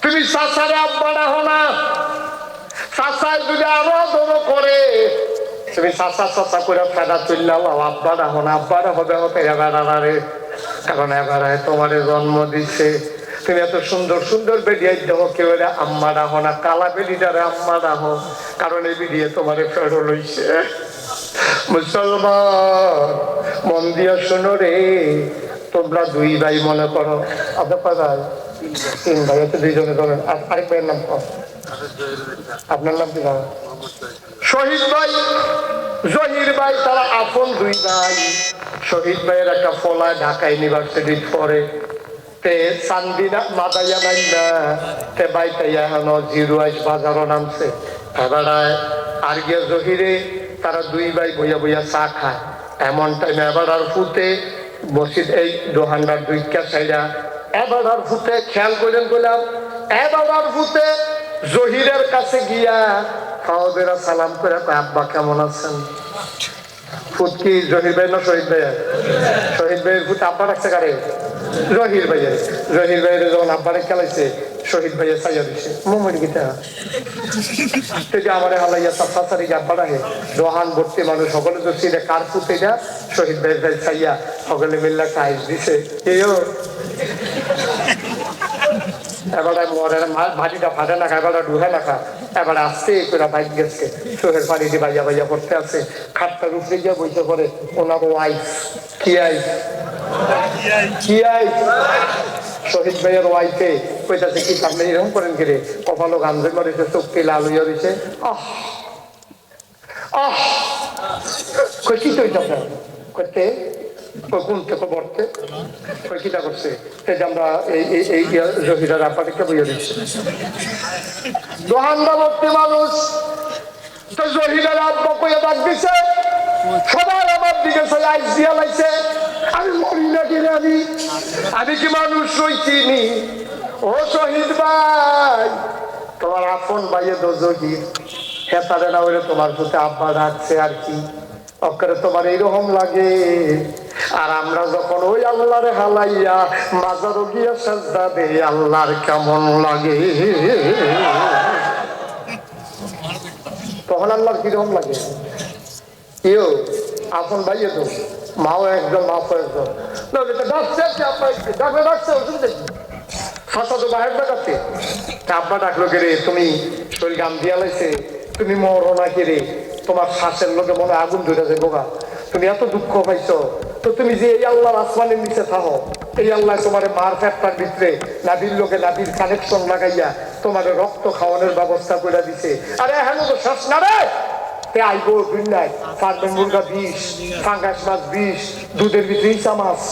তুমি চাচারে আব্বারা হো না চাচায় যদি আরো দৌড় করে তুমি চাচা চাচা করে ফেরা চললাম আব্বারা হো না আব্বারা হবে হতে এবারে এখন এবারে তোমারে জন্ম দিছে তুমি এত সুন্দর সুন্দর বেরিয়ে দেবো কেউ আম্মারা হো না কালা বেরিটারে আম্মারা হো কারণ এই বেরিয়ে তোমারে ফেরো লইছে। মুসলমান মন দিয়া শোনো রে তোমরা দুই ভাই মনে করো আপনার ভাই তিন ভাই হচ্ছে দুইজনে ধরেন আরেক ভাইয়ের নাম কম আপনার নাম কি জানো? শহীদ ভাই জহির ভাই তারা আপন দুই ভাই। শহীদ ভাইয়ের একটা ফলা ঢাকা ইউনিভার্সিটি পড়ে তে চান্দিনা মাদাইয়া নাই না তে বাইতাইয়া এখনো জিরো আইস বাজারও নামছে এবারায় আর গিয়া জহিরে তারা দুই ভাই বইয়া বইয়া চা খায় এমন টাইমে এবার আর ফুটে বসিত এই দোহান্ডার দুইটা সাইডা এবার আর ফুটে খেয়াল করেন বললাম এবার আর ফুটে জহিরের কাছে গিয়া খাওয়া সালাম করে আব্বা কেমন আছেন? ফুট কি জহির ভাই না শহীদ ভাইয়া? শহীদ ভাইয়ের ফুট আব্বা রাখছে কারে? জহির ভাইয়ের। জহির ভাইয়ের যখন আব্বারে খেলাইছে শহীদ ভাইয়া চাইয়া দিছে মোমের গীতা আমার হালাইয়া চাচারি আব্বা রাখে দোহান ভর্তি মানুষ সকলে তো সিটে কার ফুট এটা শহীদ ভাইয়ের ভাই চাইয়া সকলে মিল্লা কাইজ দিছে কেউ এবারে মরে ভাজিটা ফাটে না খা এবারে ঢুকে না খা এবারে আসতে করে বাইক গেছে চোখের পানি দিয়ে বাইয়া বাইয়া করতে আছে খাটটার উপরে গিয়ে বইতে করে ওনার ওয়াইফ কি আইস কি আইস শহীদ ভাইয়ের ওয়াইফে কইতাছে কি আপনি এরকম করেন কিরে কপালো গান্ধী মরেছে চোখকে লাল হইয়া দিছে আহ আহ কই কি তো করতে কোন থেকে বর্তে কই কিটা করছে যে আমরা এই জহিরার আপাকে বইয়া দিচ্ছি দোহান্দা ভর্তি মানুষ তো জহিরার আব্বা কইয়া ডাক দিছে সবাই আমার দিকে আইস দিয়া লাইছে আমি মরি না কিনে আমি কি মানুষ রইছিনি ও শহীদ ভাই তোমার আপন ভাইয়ে দো জহির হেতারে না হইলে তোমার প্রতি আব্বা ডাকছে আর কি অক্ষরে তোমার এইরকম লাগে আর আমরা যখন ওই আল্লাহরে হালাইয়া মাজারও গিয়া সাজদা দেই আল্লাহর কেমন লাগে তখন আল্লাহর কিরকম লাগে কেউ আপন ভাইয়ে তো মাও একজন বাপও একজন ডাকছে ডাকছে অসুবিধা ফাঁসা তো বাহের ডাকাতে আব্বা ডাকলো কে রে, তুমি শরীর গাম দিয়া লাইছে, তুমি মরো না কে রে, তোমার শ্বাসের লোকে মনে আগুন ধরে যায় বোকা, তুমি এত দুঃখ পাইছো, তো তুমি যে এই আল্লাহর আসমানের নিচে থাকো, এই আল্লাহ তোমার মার ফ্যাটটার ভিতরে নাবির লোকে নাবির কানেকশন লাগাইয়া তোমার রক্ত খাওয়ানোর ব্যবস্থা করে দিছে। আরে হ্যাঁ তো শ্বাস না রে, আইবো দুনিয়ায় ফার্মের মুরগা 20, ফাঙ্গাস মাছ 20, দুধের ভিতরে ইসা মাছ,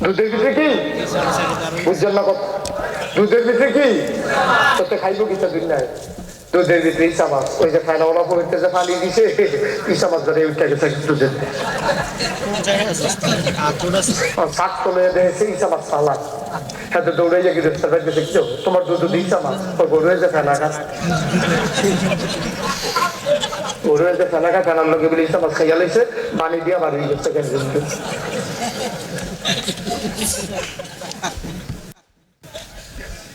দুধের ভিতরে কি বুঝছেন না কথা, দুধের ভিতরে কি তোতে খাইবো কিটা দুনিয়ায়, দুধের ভিতরে ইসা মাছ, ওই যে ফেনা ওলা পড়তে যে পানি দিছে ইসা মাছ ধরে উঠে গেছে দুধের শাক তোলে দিয়েছে ইসা মাছ সালাদ, সাথে দৌড়ে গিয়ে গ্রেফতার করে গেছে, কি তোমার দুধ ইসা মাছ, ওই গরু যে ফেনা খা, গরু যে ফেনা খা, ফেনার লোকে বলে ইসা মাছ খাইয়া লাইছে, পানি দিয়া বাড়ি গেছে।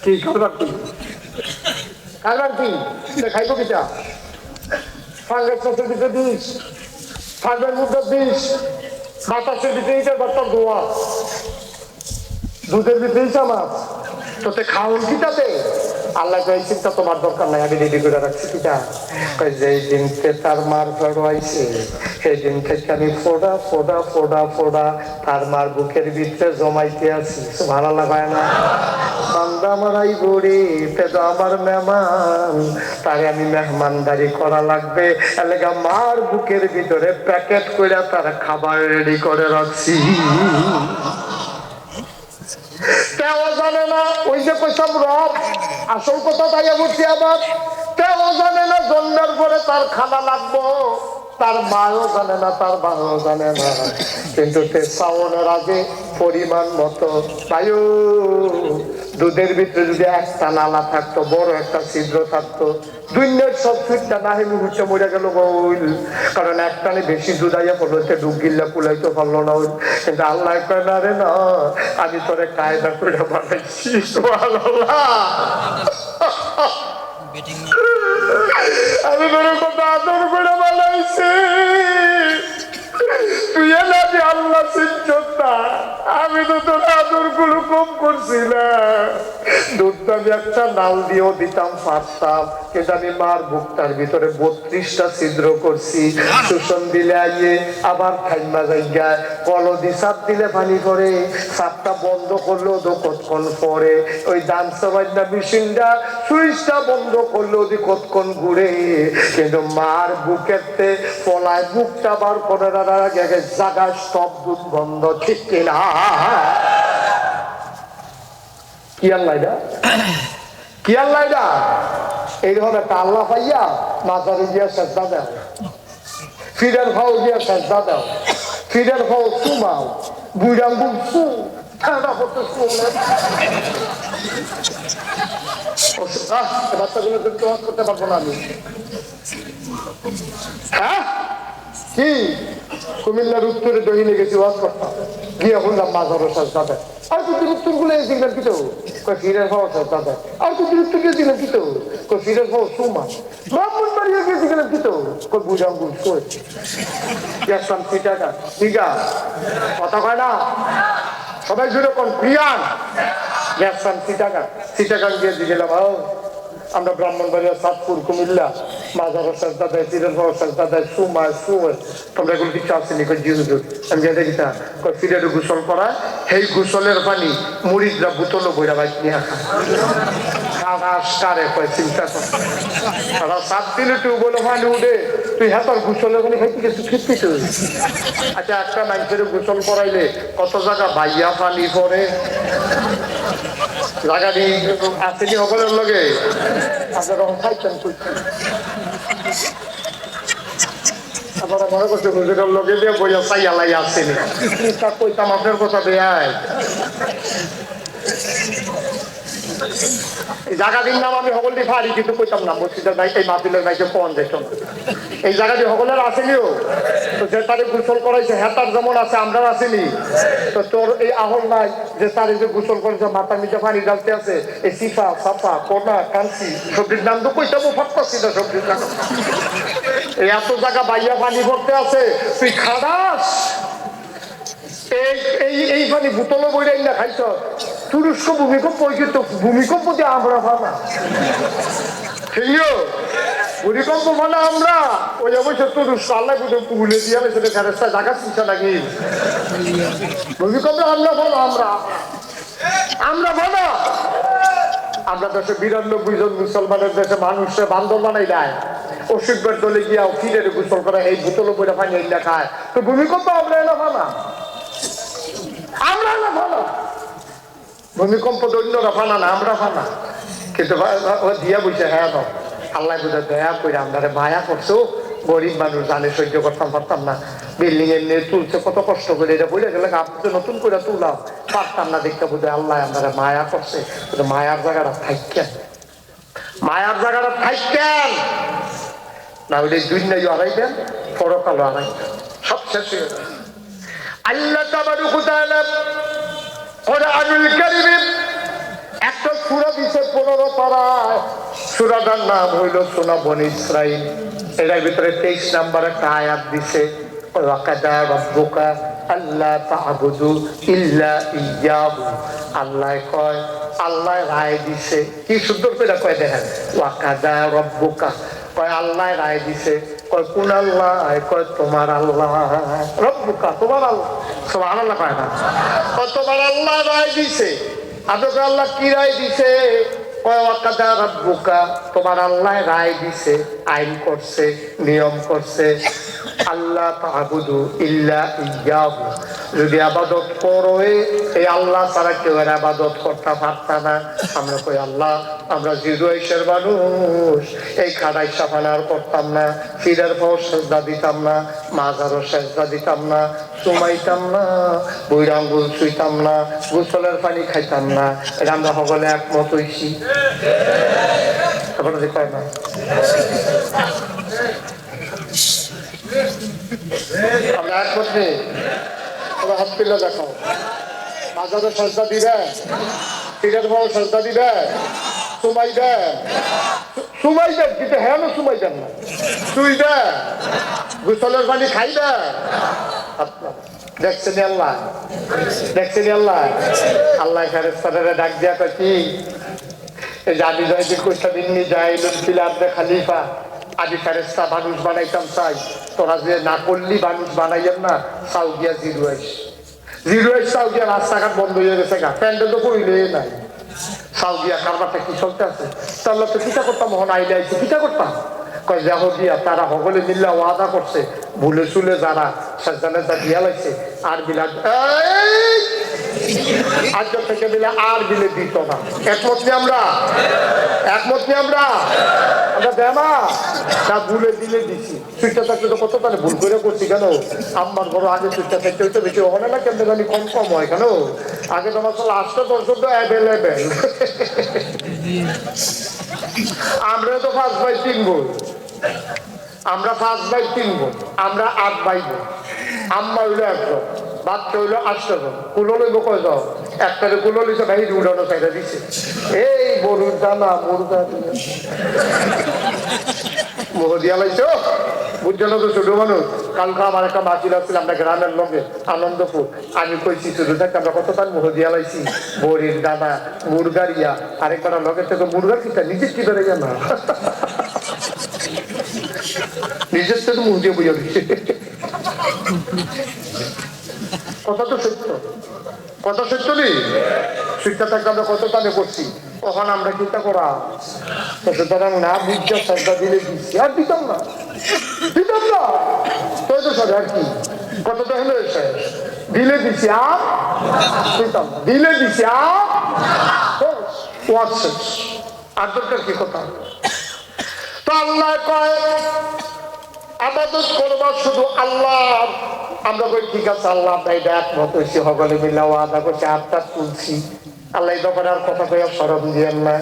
কি খাবার কি খাবার কি খাইব কিটা, ফাঙ্গাস মাছের ভিতরে 20, ফার্মের মধ্যে 20, বাতাসের ভিতরে ইটার বার্তার ধোয়া, দুধের ভিতরে ইসা মাছ, তোতে খাওন কিটাতে আল্লাহ কই চিন্তা তোমার দরকার নাই, আমি রেডি করে রাখছি কিটা, কই যেই দিনতে তার মার ফেড়াইছে সেই দিন থেকে আমি ফোড়া ফোড়া ফোড়া ফোড়া তার মার বুকের ভিতরে জমাইতে আছি। ভালো লাগায় না বান্দা মারাই গড়ি তো আমার মেহমান, তারে আমি মেহমানদারি করা লাগবে, এলাকা মার বুকের ভিতরে প্যাকেট করে তার খাবার রেডি করে রাখছি। তেও জানে না, ওই যে কইসাম রব আসল কথা তাই বলছি আবার, তেও জানে না জন্মের পরে তার খানা লাগবো, তার মাও জানে না, তার বাবাও জানে না, কিন্তু শ্রাবণের আগে পরিমাণ মতো বায়ু দুধের ভিতরে যদি একটা নালা থাকতো, বড় একটা ছিদ্র থাকতো, দুনিয়ার সব ফিটটা না হেমি ঘুরতে মরে গেল বল, কারণ একটানে বেশি দুধ আইয়া পড়লো, ডুব গিল্লা কুলাইতে পারলো না, কিন্তু আল্লাহ কয় না রে না, আমি তোরে কায়দা করে বানাইছি। আমি তোরে কত আদর করে বানাইছি, তুই না যে আল্লাহ চিন্তা, আমি তো তোর আদর গুলো কম করছি না, দুধটা আমি একটা নাল দিয়েও দিতাম পারতাম, কিন্তু আমি মার বুকটার ভিতরে 32টা ছিদ্র করছি, শোষণ দিলে আইয়ে আবার খাইমা জায়গায় কলদি চাপ দিলে পানি পড়ে, চাপটা বন্ধ করলেও তো কতক্ষণ পরে, ওই দান সবাইটা মেশিনটা সুইচটা বন্ধ করলেও দি কতক্ষণ ঘুরে, কিন্তু মার বুকেতে পলায় বুকটা বার করে আগে জায়গা সব দুধ বন্ধ, ঠিক কিনা? কি আল্লাহ এটা, কি আল্লাহ এটা, এইরকম একটা আল্লাহ পাইয়া মাজারে গিয়া সেজদা দাও, ফিরের ভাও গিয়া সেজদা দাও, ফিরের ভাও চুমাও, বুড়াঙ্গুল চু ঠান্ডা করতে শুনলেন বাচ্চাগুলো করতে পারবো না আমি। হ্যাঁ কি কুমিল্লার উত্তরে দহিনে গেছি ওয়াজ করতাম, গিয়ে শুনলাম মাজারও সেজদা দেয়, আর তো উত্তর গুলো দিলেন কি তো ফিরের ভাও সেজদা দেয়, আর তো উত্তর গিয়ে দিলেন কি তো ফিরের ভাও সুমা, ব্রাহ্মণ বাড়িয়ে গিয়ে দিলেন কি তো বুঝাঙ্গুল গেছিলাম চিটাকা, ঠিক আছে কথা কয় না সবাই জুড়ে কোন প্রিয়ান গেছিলাম চিটাগাং গিয়ে দিয়েছিলাম, আমরা ব্রাহ্মণবাড়িয়া, চাঁদপুর, কুমিল্লা মাজারের সেজদা দেয়, ফিরের ভাও সেজদা দেয়, সুমা সুয়, তোমরা এগুলো কিছু আসেনি কই জিহুদুর, আমি গিয়ে দেখি তা কই ফিরের গোসল করা, সেই গোসলের পানি মুড়িদরা বোতলও বইরা বাইক নিয়ে আসা, কারে কয় চিন্তা কর, তারা 7 দিনে টিউবওয়েল পানি উঠে, তুই হ্যাঁ তোর গোসলের পানি খাইতে গেছিস খেতে তুই। আচ্ছা একটা মানুষের গোসল করাইলে কত জায়গা বাইয়া পানি পরে, জায়গাটি আসেনি সকলের লগে আপনারা খাইতেন আপনারা মনে করছে হুজুরের লগে দিয়ে বইয়া চাইয়া লাই আসেনি, কইতাম আপনার কথা দেয় এই জায়গাটির নাম আমি সকল দিয়ে পারি, কিন্তু কইতাম না মসজিদের নাই, এই মাহফিলের নাইকে কোন দেখতাম, এই জায়গাটি সকলের আসেনিও, তো যে তারে গোসল করাইছে হ্যাঁ তার যেমন আছে আমরাও আসেনি, তো তোর এই আহল নাই যে তার যে গোসল করেছে মাথার নিচে পানি ডালতে আছে, এই সিফা সাফা কোনা কাঞ্চি সবজির নাম তো কইতামও ফাটতাছি না, সবজির নাম এই এত জায়গা বাইয়া পানি ভরতে আছে, তুই খাদাস এই পানি বোতলও বইরাই না খাইছ, তুরস্ক ভূমিকম্প হয়েছে তো ভূমিকম্প দিয়ে আমরা ভাবা ভূমিকম্প মানে আমরা ওই অবশ্য তুরস্ক আল্লাহ ভুলে দিয়ে সেটা ফেরেস্তা জায়গা চিন্তা নাকি ভূমিকম্প আমরা ভালো আমরা ভালো আমরা দেশে 92 জন মুসলমানের দেশে মানুষের বান্দর বানাই দেয় অসুখের দলে গিয়া ফিরে গোসল করে এই বোতল বইটা পানি এগুলা খায় তো ভূমিকম্প আমরা এলা ভানা আমরা এলা ভানা ভূমিকম্প দৈন্যরা ফানা না আমরা ফানা কিন্তু দিয়া বলছে হ্যাঁ তো আল্লাহ বুঝে দয়া করে আমরা মায়া করছো গরিব মানুষ জানে সহ্য করতাম পারতাম না বিল্ডিং এর নিয়ে তুলছে কত কষ্ট করে এটা বলে গেলে আপনি নতুন করে তুলাম পারতাম না দেখতে বুঝে আল্লাহ আমরা মায়া করছে কিন্তু মায়ার জায়গাটা থাকেন মায়ার জায়গাটা থাকেন না ওই দুনিয়ায় হারাইবেন পরকালও হারাইবেন সব শেষ হয়ে যাবে আল্লাহ তাবারক ওয়া তাআলা কোরআনুল কারীমে একটা সূরা দিয়েছে 15 পারায় সূরাটার নাম হইল সূরা বনী ইসরাঈল এর ভিতরে 23 নম্বর একটা আয়াত দিছে ওয়া কাদা রাব্বুকা আল্লা তা'বুদু ইল্লা ইয়্যাহু আল্লাহ কয় আল্লাহ রায় দিছে কি সুন্দর করে কয় দেখেন ওয়া কাদা রাব্বুকা কয় আল্লাহ রায় দিছে কয় কোন আল্লাহ কয় তোমার আল্লাহ রব্বুকা তোমার আল্লাহ সুবহানাল্লাহ কয় না কয় তোমার আল্লাহ রায় দিছে আপনাকে আল্লাহ কি রায় দিছে কয় ওয়া কাদা রাব্বুকা তোমার আল্লাহ রায় দিছে আইন করছে নিয়ম করছে আল্লাহ তা'বুদু ইল্লা ইয়্যাহু যদি ইবাদত করো এই আল্লাহ ছাড়া কেউ এর ইবাদত করতে পারতা না আমরা কই আল্লাহ আমরা জিরোয়েশের মানুষ এই খাড়াই সাফানার করতাম না ফিরের পাও সেজদা দিতাম না মাজারও সেজদা দিতাম না চুমাইতাম না বইরা আঙ্গুল ছুঁইতাম না গোসলের পানি খাইতাম না এটা আমরা সকলে একমত হইছি আপনারা কয় না আমরা একমত নেই ওরা হাত পিল্লা দেখাও মাজারও সেজদা দিবে ফিরের পাও সেজদা দিবে চুমাইবেন চুমাইবেন কিন্তু হ্যাঁ না চুমাইবেন না চুইবেন গোসলের পানি খাইবেন দেখছেন আল্লাহ দেখছেন আল্লাহ আল্লাহ ফেরেশতারা ডাক দিয়া কয় কি এই জানি যায় যে কোস্তাবিন জাইলুল ফিল আরদি খলিফা আদি ফেরেশতা মানুষ বানাইতাম চাই তোরা যে না করলি মানুষ বানাইয়েন না সাউদিয়া জিরোয়েশ সাউদিয়া রাস্তাঘাট বন্ধ হয়ে গেছে গা প্যান্ডেল তো কইলে নাই সাউদিয়া কারবারটা কি চলতে আছে তাহলে তো কিটা করতাম মহন আইলে আইছে কিটা করতাম কয় যাহদিয়া তারা সকলে মিল্লা ওয়াদা করছে ভুলে চুলে যারা সেজদানে যা দিয়া লাগছে আর বিলাদ আজ থেকে মিলে আর বিলে দিত না একমত নি আমরা আমরা দেনা তা ভুলে দিলে দিছি সুইটা থাকলে তো কত তাহলে ভুল করে করছি কেন আমার বড় আগে সুইটা থাকতে হইতে বেশি ওখানে না কেন জানি কম হয় কেন আগে তোমার লাস্টে দর্শক তো অ্যাভেলেবেল আমরা তো 5/3 বোন আমরা 5/3 বোন আমরা 8 বোন আম্মা হইলো 1 জন বাচ্চা হইলো 8 জন কুলো লইব কয়জন একটারে কুলো লইছে ভাই উড়ানো চাইটা দিছে এই গরুর দানা মুরগা মোহদিয়া লাইছো বুঝছো না তো ছোট মানুষ কালকে আমার একটা মাছিল আসছিল আমরা গ্রামের লোকে আনন্দপুর আমি কইছি শুধু থাকতে আমরা কত তার মোহদিয়া লাইছি বড়ির দানা মুরগারিয়া আরেকবার লোকের থেকে মুরগার কিটা নিজের কি বেড়ে যায় না নিজের থেকে মুখ দিয়ে বুঝে দিচ্ছে কথা তো সত্য নেই শিক্ষা থাকতে আমরা কত তানে করছি ওখানে আমরা চিন্তা করা সুতরাং না বুঝছো শ্রদ্ধা দিলে দিচ্ছি আর দিতাম না তো তো সব আর কি কতটা হলো দিলে দিচ্ছি আর দিতাম দিলে দিচ্ছি আর দরকার কি কথা তো আল্লাহ কয় আবাদত করবা শুধু আল্লাহ আমরা কই ঠিক আছে আল্লাহ আমরা এটা একমত হয়েছি সকলে মিলে ওয়াদা করছি হাতটা তুলছি আল্লাহ এই ব্যাপারে আর কথা কইয়া সরম দিয়েন না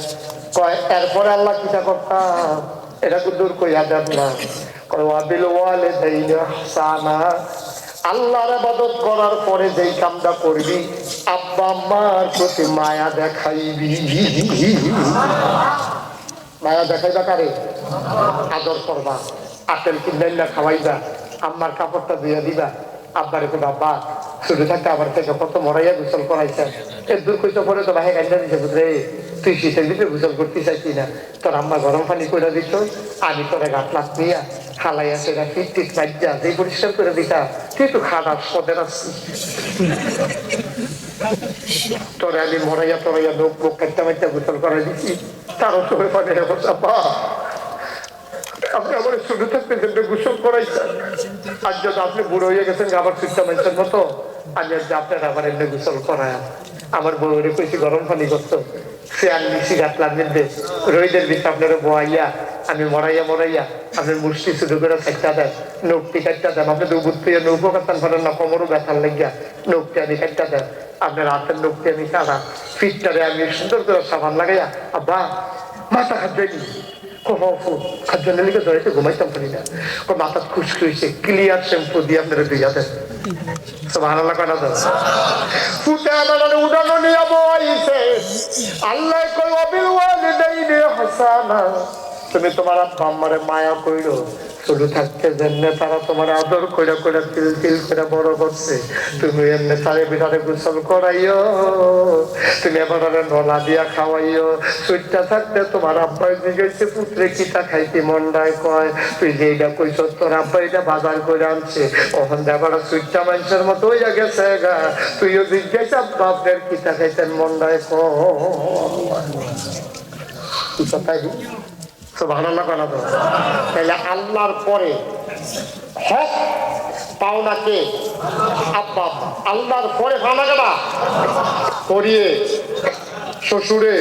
কয় এরপরে আল্লাহ কিটা করতাম এটা তো দূর কইয়া দেন না কয় ওয়াবিল ওয়ালিদাইনি ইহসানা আল্লাহর ইবাদত করার পরে যেই কামটা করবি আব্বা আম্মার প্রতি মায়া দেখাইবি মায়া দেখাইবা কারে আদর করবা আপেল কিনলেন না খাওয়াইবা আম্মার কাপড়টা ধুয়ে দিবা আব্বারে কো বাবা শুধু থাকতে আবার থেকে কত মরাইয়া গোসল করাইছেন, এর দূর কইতে পরে তো ভাই গান্ডা দিছে, বুঝলে তুই শীতের ভিতরে গোসল করতে চাইছি না, তোর আম্মা গরম পানি করে দিত, আমি তোরা গাছ লাগ নিয়া হালাইয়া সেটা ফিট টিট মাইজা যে পরিষ্কার করে দিতা, তুই তো খারাপ পদের আসছি, তোরে আমি মরাইয়া টরাইয়া লোক মুখ কাটতে মাইটা গোসল করাই দিচ্ছি, তারও তো ব্যাপারে অবস্থা পা আপনি আমার শুরু থাকতে গোসল করাইছেন, আর যদি আপনি বুড়ো হয়ে গেছেন আবার ফিরতে মাইছেন মতো, আর যদি আপনার আবার এমনি গোসল করায়, আমার বউরে কইছি গরম পানি করতো, ফ্যান নিচি গাছ লাগবেন রোদের ভিতরে আপনারা বোয়াইয়া আমি মরাইয়া মরাইয়া আপনার মুষ্টি শুরু করে কাটটা দেন, নৌকটি কাটটা দেন, আপনি তো বুঝতে নৌকো কাটতাম পারেন না, কোমরও ব্যথার লাগিয়া নৌকটি আমি কাটটা দেন, আপনার হাতের নৌকটি আমি কাটা, ফিটটারে আমি সুন্দর করে সাবান লাগাইয়া আব্বা মাথা খাদ্যনি খাদ্য লিখে ধরেছে ঘুমাইতাম পারি না, মাথা খুশকি হয়েছে, ক্লিয়ার শ্যাম্পু দিয়ে আপনারা দুই হাতে সুবহানাল্লাহ করা দাও ফুটা মানে উড়ানো নিয়ে বইছে আল্লাহ কই ওয়াবিল ওয়ালিদাইনি হাসানা, তুমি তোমার আব্বা আম্মারে মায়া কইরো, শুধু থাকতে জেনে তারা তোমার আদর কইরা কইরা তিল তিল করে বড় করছে, তুমি এমনি তারে বিটারে গোসল করাইও, তুমি এবার নলা দিয়া খাওয়াইও, সুইটটা থাকতে তোমার আব্বাই জিজ্ঞেসে পুত্রে কিটা খাইতে মন্ডায় কয়, তুই যেইটা কইছ তোর আব্বা এটা বাজার করে আনছে, ওখান দেবার সুইটটা মানুষের মতো হইয়া গেছে গা, তুইও জিজ্ঞেস আব্বা আপনার কিটা খাইতেন মন্ডায় কয়, সুবহানাল্লাহ করা তো, তাহলে আল্লাহর পরে হক পাওনাকে আব্বা আব্বা, আল্লাহর পরে পাওনা কেনা করিয়ে শ্বশুরে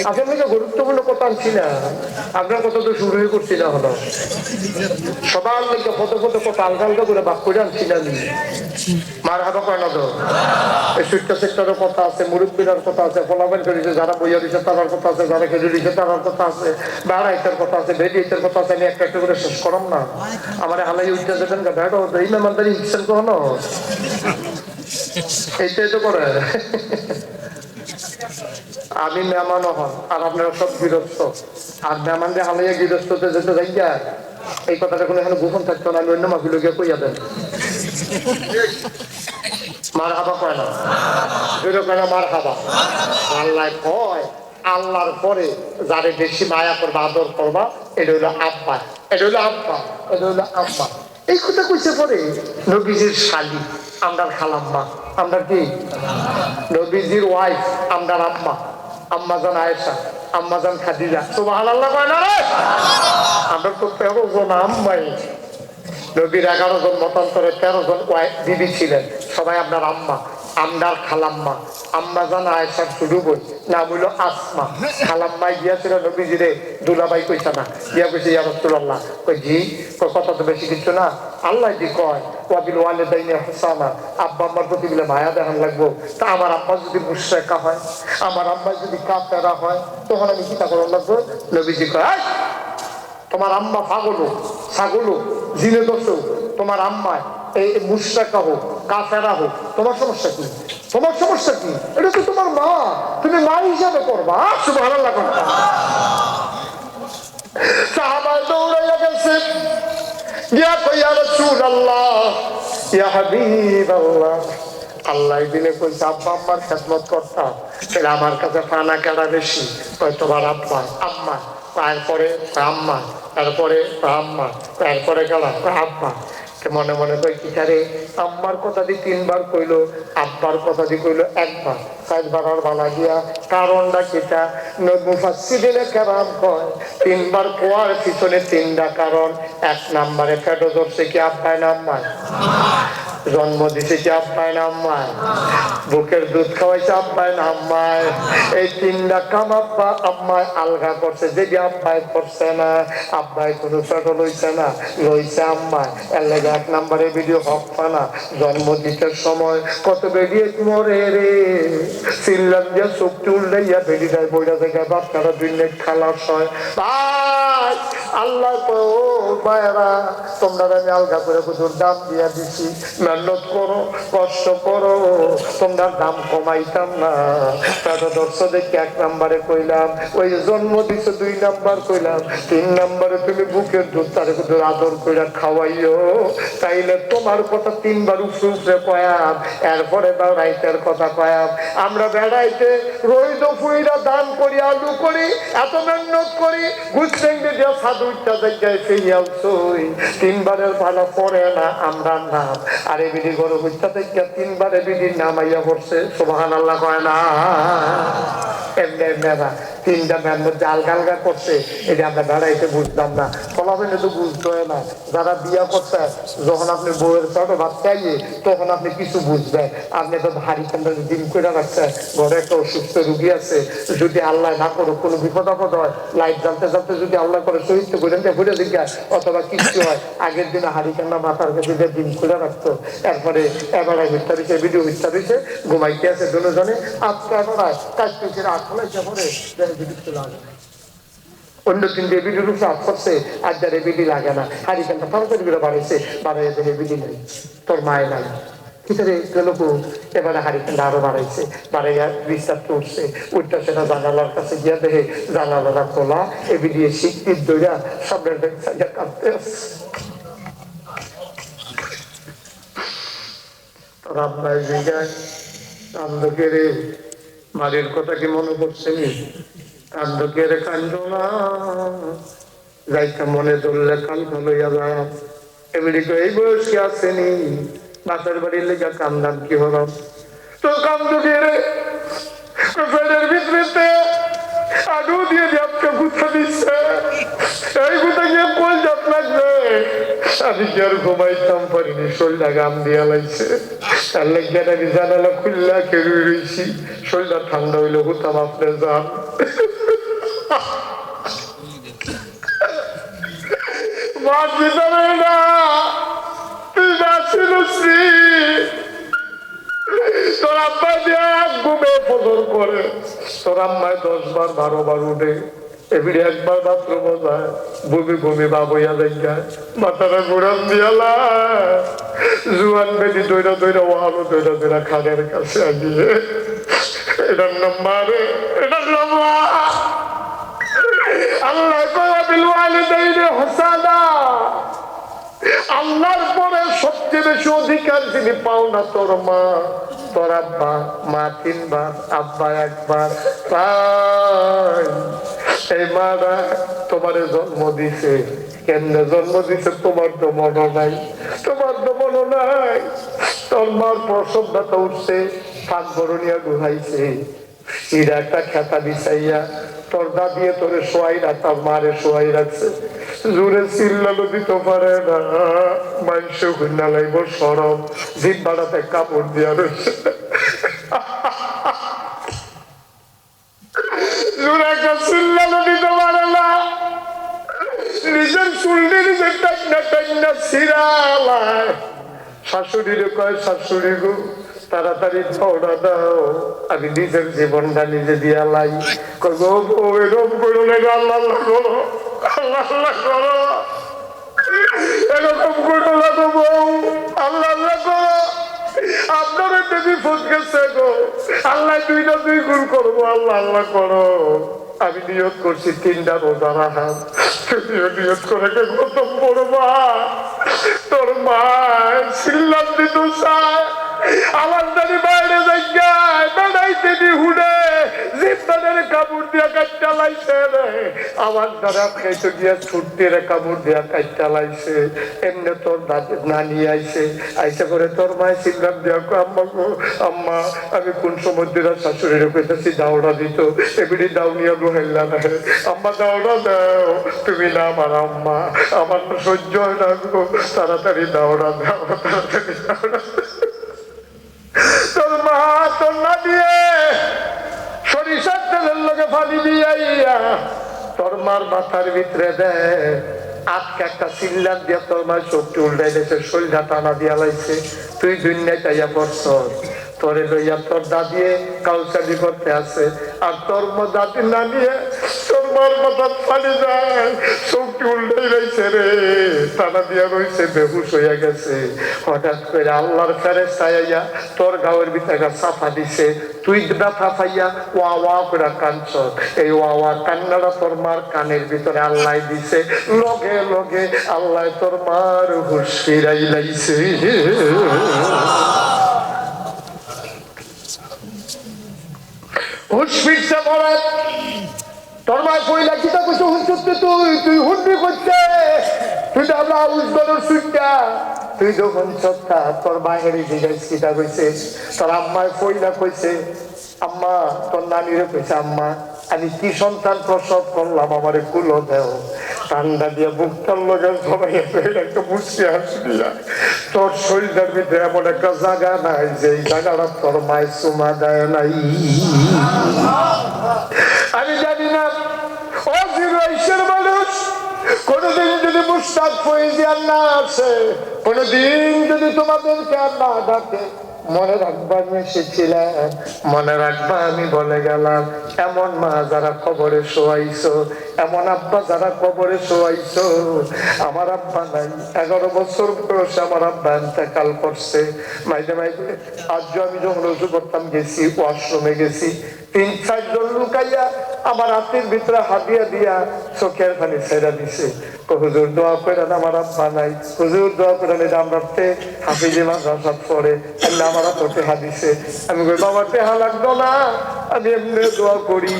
আপনার থেকে গুরুত্বপূর্ণ কথা আনছি না, আপনার কথা তো শুরু করছি না, হলো সবার লোক কত কত কথা আলগা আলগা করে বাক করে আনছি না, মার হাবা কয় না তো, এই সুইটটা সেক্টরের কথা আছে, মুরব্বীর কথা আছে, ফলাফল করেছে যারা বইয়া দিচ্ছে তার কথা আছে, যারা খেজুর দিচ্ছে তার কথা আছে, বেড়াইতের কথা আছে, ভেজিটের কথা আছে, আমি একটা একটা করে শেষ করম না, আমার হালাই উঠতে দেবেন গা বেড়ো এই মেহমানদারি ইচ্ছেন কখনো, এইটাই তো করে আমি মেহমানও হন আর আপনারা সব গৃহস্থ, আর মেহমানদের হালাইয়া গৃহস্থতে যেতে যাই যায়, এই কথাটা কোনো এখানে গোপন থাকতো না, অন্য মাফিল গিয়ে কইয়া দেন মার হাবা কয় না, মার হাবা আল্লাহ কয়, আল্লাহর পরে যারে বেশি মায়া করবা আদর করবা এটা হইলো আব্বা, এটা হইলো আব্বা, এটা হইলো আব্বা, এই কথা কইছে পরে নবীজির শালী আমরার খালাম্মা, আমরা কি নবীজির ওয়াইফ আমরার আম্মা, আম্মাজান আয়েশা, আম্মাজান খাদিজা, সুবহানাল্লাহ কয় না রে, আমরা তো 13 জন আম্মাই, নবীর 11 জন মতান্তরে 13 জন বিবি ছিলেন, সবাই আপনার আম্মা, আমরার খালাম্মা, আম্মাজান আয়েশার ছোট বোন নাম হইল আসমা, খালাম্মাই গিয়াছিল নবীজিরে দুলাভাই কইছে না, গিয়া কইছে ইয়া রাসূলুল্লাহ, কই জি কই কথা তো বেশি কিছু না, আল্লাহ জি কয় ওয়াবিল ওয়ালিদাইনি ইহসানা, আব্বা আম্মার প্রতি বলে মায়া দেখান লাগবো, তা আমার আব্বা যদি মুশরিকা হয়, আমার আব্বা যদি কাফেরা হয়, তখন আমি কি তা করা লাগবো, নবীজি কয় তোমার আম্মা পাগল ছাগল জিনে দোষ, তোমার আম্মা এই মুশরিকা হোক কাফেরা হোক, তোমার সমস্যা কি, তোমার সমস্যা কি, এটা তো তোমার মা, তুমি মা হিসাবে করবা, সুবহানাল্লাহ করবা। সাহাবা দৌড়াইয়া গেছে, ইয়া কই ইয়া রাসূলুল্লাহ, ইয়া হাবিবাল্লাহ, আল্লাহ দিলে কইছে আব্বা আম্মার খেদমত করতাম, তাহলে আমার কাছে পানা কেডা বেশি, কই তোমার আব্বা আম্মা, তারপরে আম্মা, তারপরে আম্মা, তারপরে গেল আব্বা, মনে মনে কই কি রে, আম্মার কথা দিয়ে 3 বার কইলো, আব্বার কথা দিয়ে কইলো 1 বার, 5 বার আর বালা দিয়া, কারণটা কিটা মুফাসসিরিনে কেরাম কয় 3 বার কোয়ার পিছনে 3টা কারণ, 1 নম্বরে পেটো ধরছে কি আব্বাই না আম্মায়, জন্ম দিছে কি আব্বাই না আম্মায়, বুকের দুধ খাওয়াইছে আব্বাই না আম্মায়, এই 3টা কাম আব্বা আম্মায় আলগা করছে, যদি আব্বাই করছে না, আব্বাই কোনো পেটো লইছে না, লইছে আম্মায়, এর লাগে 1 নম্বরে ভিডিও হক পানা, জন্ম দিতে সময় কত বেরিয়ে মরে রে, চিল্লাম দিয়া চোখ চুল দেয়া বেরিয়ে যায় বইটা থেকে বাচ্চারা 2 মিনিট খালার সময়, ভাই আল্লাহ ও মায়েরা তোমরা আমি আলগা করে প্রচুর দাম দিয়া দিছি, মেহনত করো, কষ্ট করো, তোমরা দাম কমাইতাম না। দর্শকদেরকে 1 নম্বরে কইলাম, ওই জন্ম দিছে 2 নম্বর কইলাম, 3 নম্বরে তুমি বুকের দুধ তার আদর করে খাওয়াইও, তাইলে তোমার কথা 3 বার উপরে উপরে কয়াম, এরপরে বেড়াইতের কথা কয়াম। আমরা বেড়াইতে রইদ ফুইরা দান করি, আলু করি, এত মেহনত করি, গুছলেঙ্গে দিয়া সাধু উঠা জায়গায় ফেরিয়াল সই, 3 বারের ভালো পড়ে না আমরা নাম। আর এ বিধি গরু উঠা থেকে 3 বারে বিধির নাম আইয়া পড়ছে, সুবহানাল্লাহ কয় না। এমনি এমনি 3টা মেয়ের মধ্যে আলগা আলগা করছে, এটা আমরা বেড়াইতে বুঝলাম না। ফলাফলে তো বুঝতে হয় না। যারা বিয়া করছে, যখন আপনি বউয়ের পেটে ভাত খাইয়ে তখন আপনি কিছু বুঝবেন। আপনি তো ভারী ঠান্ডা ডিম করে রাখছেন, ঘরে একটা অসুস্থ রুগী আছে, যদি আল্লাহ না করো কোনো বিপদ আপদ হয়, লাইট জ্বালতে জ্বালতে যদি আল্লাহ করে শহীদ করে ঘুরে দিকে অথবা কিছু হয়, আগের দিনে হাড়ি ঠান্ডা মাথার কাছে ডিম করে রাখতো, এরপরে এবারে হত্যা দিচ্ছে, ভিডিও হত্যা দিচ্ছে, ঘুমাইতে আছে দুজনে, আজকে এবার কাজ করছে আটলাইছে পরে লাগে না। অন্য 3 বিডির উপরে আট করছে, আর যার বিডি লাগে না, হাড়ি ঠান্ডা তাড়াতাড়ি করে বাড়াইছে, বাড়াই বিডি নাই, তোর মায় নাই ভিতরে গেল। এবারে হাড়ি ঠান্ডা আরো বাড়াইছে, বাড়াইয়া বিশ্বাস উঠছে, উঠটা সেটা জানালার কাছে গিয়া দেখে জানালাটা খোলা, এবি দিয়ে শিক্ষিত দইরা সামনের কাঁদতে আসছে। রান্নায় জিগায় কান্দকে রে, বাড়ির কথা কি মনে পড়ছে নি? কান্দকে রে কান্দ না, যাইতে মনে ধরলে কান্দ লইয়া যায়। এমনি এই বয়স কি আসেনি, বাপের বাড়ির লেগে কান্দাম কি হল? তো কান্দকে রে পেটের ভিতরেতে আলু দিয়ে আপকে গুছা দিচ্ছে, এই গুছা গিয়ে কোন জাত লাগবে। আমি কি আর ঘুমাইতাম পারিনি, শরীরটা গাম দিয়া লাগছে, তার লেগে আমি জানালা খুললা খেয়ে রয়েছি, শরীরটা ঠান্ডা হইলে হতাম আপনি যান। মার ভিতরে না তুই বাঁচিল শ্রী, তোর আব্বা দিয়া ঘুমে ফজর করে, তোর আম্মায় 10 বার 12 বার উঠে, এবারে একবার বাথরুম যায়, বমি বমি বাবইয়া যায়, মাথাটা ঘুরান দিয়ালা জুয়ান বেদি দইরা দইরা ওয়ালো দইরা দইরা খানের কাছে আগিয়ে, এটার নাম মারে, এটার নাম আল্লাহ কয়া বিল ওয়ালিদাইনি হাসানা। আল্লাহর পরে সবচেয়ে বেশি অধিকার যিনি পাও না তোর মা, তোর আব্বা, মা 3 বার, আব্বা 1 বার। এই মারা তোমার জন্ম দিছে, কেমনে জন্ম দিছে তোমার তো মনে নাই, তোমার তো মনে নাই। তোর মার প্রসব ব্যথা উঠছে, 5 বরণিয়া ঘুরাইছে, চিরা একটা খেতা বিছাইয়া তোর দাদিয়ে তোরে শোয়াই না, তার মারে শোয়াই রাখছে, জোরে চিল্লালো দিতে পারে না, মাংস হুন্না লাগবো সরব, জিভ বাড়াতে কাপড় দিয়া রয়েছে, জোরে একটা চিল্লালো দিতে পারে না, নিজের চুল্লি নিজের টাইনা টাইনা ছিড়ালায়। শাশুড়িরে কয়, শাশুড়ি গো তাড়াতাড়ি ছড়া দাও, আমি নিজের জীবনটা নিজে দিয়া লাই। কয় গো বউ এরকম করো না, আল্লাহ আল্লাহ করো, আল্লাহ আল্লাহ করো, এরকম করো না গো বউ, আল্লাহ আল্লাহ করো। আপনার বেবি ফোন গেছে গো, আল্লাহ 2 গুণ করবো, আল্লাহ আল্লাহ করো। আমি নিয়ত করছি 3টা রোজা রাখার, তুমিও নিয়ত করে খতম করবা। তোর মা সিল্লাম দিত চায়, আমার দাদি বাইরে যাই বেড়াইতে দি হুডে জিব্বানের কাপড় দিয়া কাটটা লাইছে রে, আমার দ্বারা খাইতে গিয়া ছুটির কাপড় দিয়া কাটটা লাইছে। এমনি তোর দাদি নানি আইছে, আইসা করে তোর মায় সিল্লাম দিয়া আম্মা গো, আম্মা আমি কোন সময় দিরা শাশুড়ির পেতেছি দাওড়া দিত, এমনি দাউনিয়া রোহেল্লা না, আম্মা দাওড়া দাও, তুমি না আমার আম্মা, আমার তো সহ্য হয় না গো, তাড়াতাড়ি দাওড়া দাও, তাড়াতাড়ি দাওড়া। তোর মা তোর না দিয়ে সরিষার তেলের লোকে পানি দিয়া তোর মার মাথার ভিতরে দেয়, আজকে একটা চিল্লার দিয়া তোর মা চোখটি উল্টাই দিয়েছে, শরীরটা টানা দিয়া লাইছে, তুই দুনিয়ায় চাইয়া পড়ছ, তোরে লইয়া তোর দাদিয়ে কাউসারি করতে আছে, আর তোর দাদি না নিয়ে তোর আম্মার মাথা পানি যায়, চোখটি উল্টাই রয়েছে রে, টানা দিয়া রয়েছে, বেহুশ হইয়া গেছে। হঠাৎ করে আল্লাহর ফেরেশতা আইয়া তোর গাওয়ের ভিতরে সাফা দিছে, তুই ব্যথা পাইয়া ওয়া ওয়া করে কাঁদছ। এই ওয়া ওয়া কান্নাটা তোর মার কানের ভিতরে আল্লাহ দিছে, লগে লগে আল্লাহ তোর মার হুশ ফিরাই লাইছে। হুশ ফিরছে বলে তোর মা কইলা কিতা কইছো হুনছতে, তুই হুন্ডি করছে, তুই তো আমরা উজ্জ্বলের সুইটা, তুই যখন সত্তা তোর বাইরে জিজ্ঞাস কিতা কইছে। তোর আম্মায় কইলা কইছে, আম্মা তোর নানিরে কইছে, আম্মা আমি কি সন্তান প্রসব করলাম, আমারে কুলো দেও। ঠান্ডা দিয়ে বুকটার লগে সবাই একটা মুসকি হাসি দিয়া, তোর শরীরের ভিতরে এমন একটা জায়গা নাই যে এই জায়গাটা তোর মায়ের চুমা দেয় নাই। আমি জানি না অজির মানুষ কোনদিন যদি মুস্তাক ফয়েজিয়ার না আসে, কোনদিন যদি তোমাদেরকে আর না ডাকে, মনে রাখবা আমি এসেছিলাম, মনে রাখবা আমি বলে গেলাম। এমন মা যারা কবরে শোয়াইছো, এমন আব্বা যারা কবরে শোয়াইছো। আমার আব্বা নাই, 11 বছর বয়সে আমার আব্বা ইন্তেকাল করছে। মাইদে মাইদে আজ আমি যখন রুজু করতাম গেছি, ওয়াশরুমে গেছি, 3-4 জন লুকাইয়া আমার হাতের ভিতরে হাতিয়া দিয়া চোখের পানি ছেড়া দিছে। হুজুর দোয়া করেন, আমার আব্বা নাই, হুজুর দোয়া করেন। এটা আমরা হাফিজে মাদ্রাসাত পড়ে আমার হাতে হাদিছে। আমি কই বাবা টেহা লাগতো না, আমি এমনি দোয়া করি,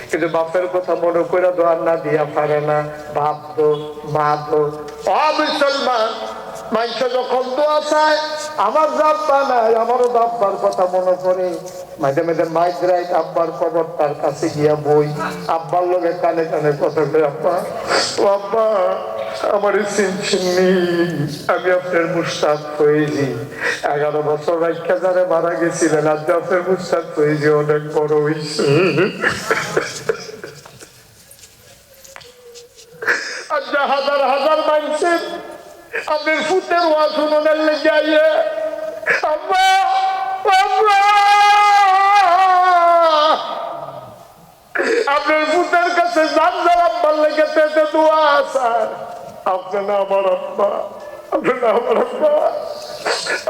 কিন্তু বাপের কথা মনে করে দোয়া না দিয়া পারে না। বাপ তো মা তো অমুসলমান মানুষ যখন দোয়া চায়, আমার আব্বা নাই, আমারও আব্বার কথা মনে পড়ে। মাঝে মাঝে মাইগ্রাইট আব্বার খবর তার কাছে গিয়া বই, আব্বার লোকে কানে কানে কথা বলে, আব্বা ও আব্বা আমার চিনচিনি, আমি আপনার মুস্তাক ফয়েজি। 11 বছর রাইখা যারা মারা গেছিলেন, আজ আপনার মুস্তাক ফয়েজি অনেক বড় হইছে। আজ হাজার হাজার মানুষের আপনার ফুটের ওয়াজ শুনানোর লেগে আইয়ে, আব্বা আব্বা আপনার ফুটের কাছে যান, যার আব্বার লেগে পেতে দোয়া আসার। আপনার না আমার আব্বা, আপনার না আমার আব্বা,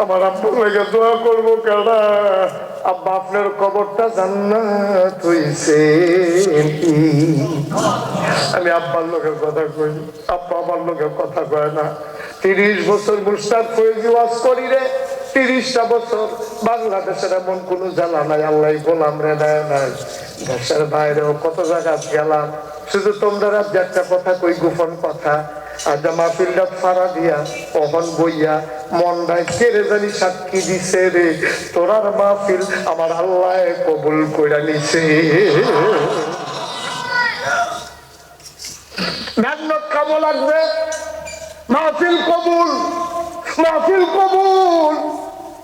আমার আব্বুর লেগে দোয়া করবো কেন? আব্বা আপনার কবরটা জান্নাত হইছে। আমি আব্বার লোকের কথা কই, আব্বা আমার লোকের কথা কয় না। 30 বছর মুস্তাক ফয়েজি ওয়াজ করি রে, 30টা বছর বাংলাদেশের এমন কোন জেলা নাই আল্লাহ গোলাম রে দেয় নাই। দেশের বাইরেও কত জায়গা গেলাম, শুধু তোমরা একটা কথা কই, গোপন কথা। আজ মাহফিলটা ফাড়া দিয়া কখন বইয়া মনটায় কেড়ে জানি সাক্ষী দিছে রে, তোরার মাহফিল আমার আল্লাহ কবুল কইরা নিছে। মেহনত কামো লাগবে, মাহফিল কবুল, মাহফিল কবুল।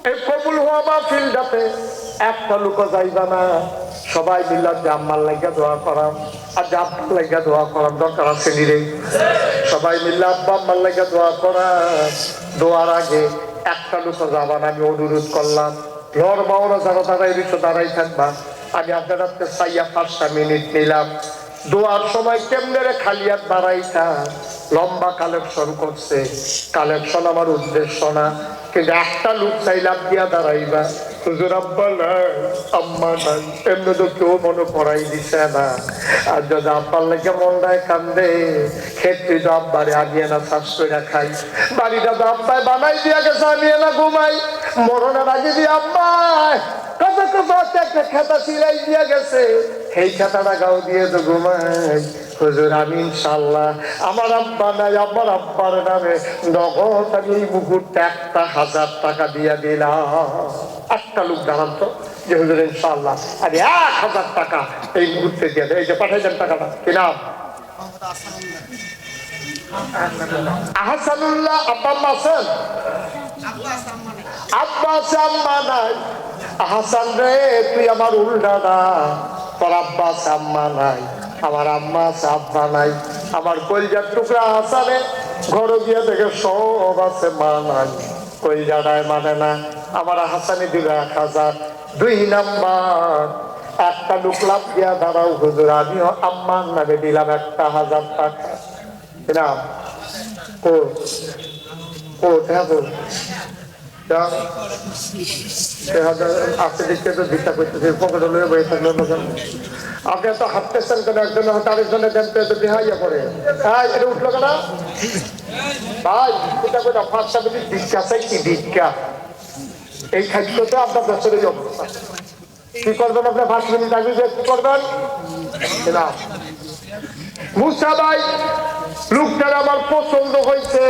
এই কবুল হওয়া মাহফিলটাতে একটা লোক যাইবা না, সবাই মিলে যে আম্মার লাগিয়া দোয়া করাম, আর যে আব্বার লাগিয়া দোয়া করার দরকার আছে নিরে। সবাই মিলে আব্বা আম্মার লাগিয়া দোয়া করা। দোয়ার আগে একটা লোক যাবা না, আমি অনুরোধ করলাম। লর বাউরা যারা দাঁড়াই দিচ্ছ দাঁড়াই থাকবা। আমি আপনার হাতে চাইয়া 5টা মিনিট নিলাম। দোয়ার সময় কেমনে রে খালি হাত দাঁড়াইতা, লম্বা কালেকশন করছে। কালেকশন আমার উদ্দেশ্য না, কিন্তু একটা লোক চাইলাম দিয়া দাঁড়াইবা। হুজুর আব্বা নাই, আম্মা নাই, এমনি তো কেউ মনে করাই দিছে না। আর যদি আব্বার লেগে মনটায় কান্দে, ক্ষেত্রে তো আব্বারে আনিয়ে না চাষ করে খাই, বাড়িটা তো আব্বাই বানাই দিয়া গেছে, আনিয়ে না ঘুমাই। মরণের আগে দিয়ে আব্বাই কত কত একটা খেতা সিলাই দিয়া গেছে, সেই খেতাটা গাও দিয়ে তো ঘুমাই। হুজুর আমি ইনশাল্লাহ আমার আব্বা নাই, আমার আব্বার নামে নগদ আমি এই মুহূর্তে 1000 টাকা দিয়ে দিলাম। একটা লোক দাঁড়ান তো যে হুজুর ইনশাল্লাহ আমি 1000 টাকা এই মুহূর্তে দিয়ে দেয়। এই যে পাঠাই দেন টাকাটা, কি নাম? আহসানুল্লাহ। আব্বা আম্মা আছেন? আব্বা আছে, আম্মা নাই। হাসান রে তুই আমার উল্টা না, তোর আব্বা আছে আম্মা নাই, আমার আম্মা আছে আব্বা নাই। আমার কলিজার টুকরা হাসানে ঘরে গিয়ে দেখে সব আছে, মা নাই। কলিজাটায় মানে না। আমার হাসানি দিল 1000। 2 নাম্বার একটা ঢুকলাম দিয়া দাঁড়াও হুজুর, আমিও আম্মার নামে দিলাম 1,000 টাকা। নাম আপনি এত হাঁটতেছেন কেন? একজন হয়তো আরেকজনের দেন তো বিহাইয়া করে এটা উঠলো কেন ভাই? পাঁচটা মিনিট ভিক্ষা চাইছি, ভিক্ষা। এই খাদ্য তো আপনার বছরের অবস্থা। কি করবেন আপনি 5 মিনিট আগে যে কি করবেন? মুসা ভাই লোকটার আমার পছন্দ হয়েছে,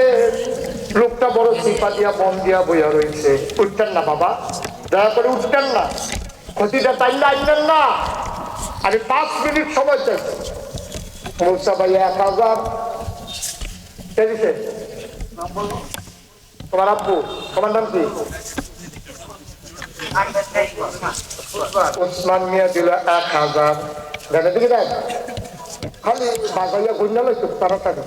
লোকটা বড় সিপা দিয়া মন দিয়া বইয়া রয়েছে। উঠতেন না বাবা, দয়া করে উঠতেন না, ক্ষতিটা তাইলে আনবেন না। আমি 5 মিনিট সময় চাইছি। মুসা ভাই 1,000 দিছে। তোমার আব্বু, তোমার নাম কি? ওসমান মিয়া দিল 1,000। দেখে দেখি দেখ খালি বাজাইয়া গুন্ডা লইছ তাড়াতাড়ি।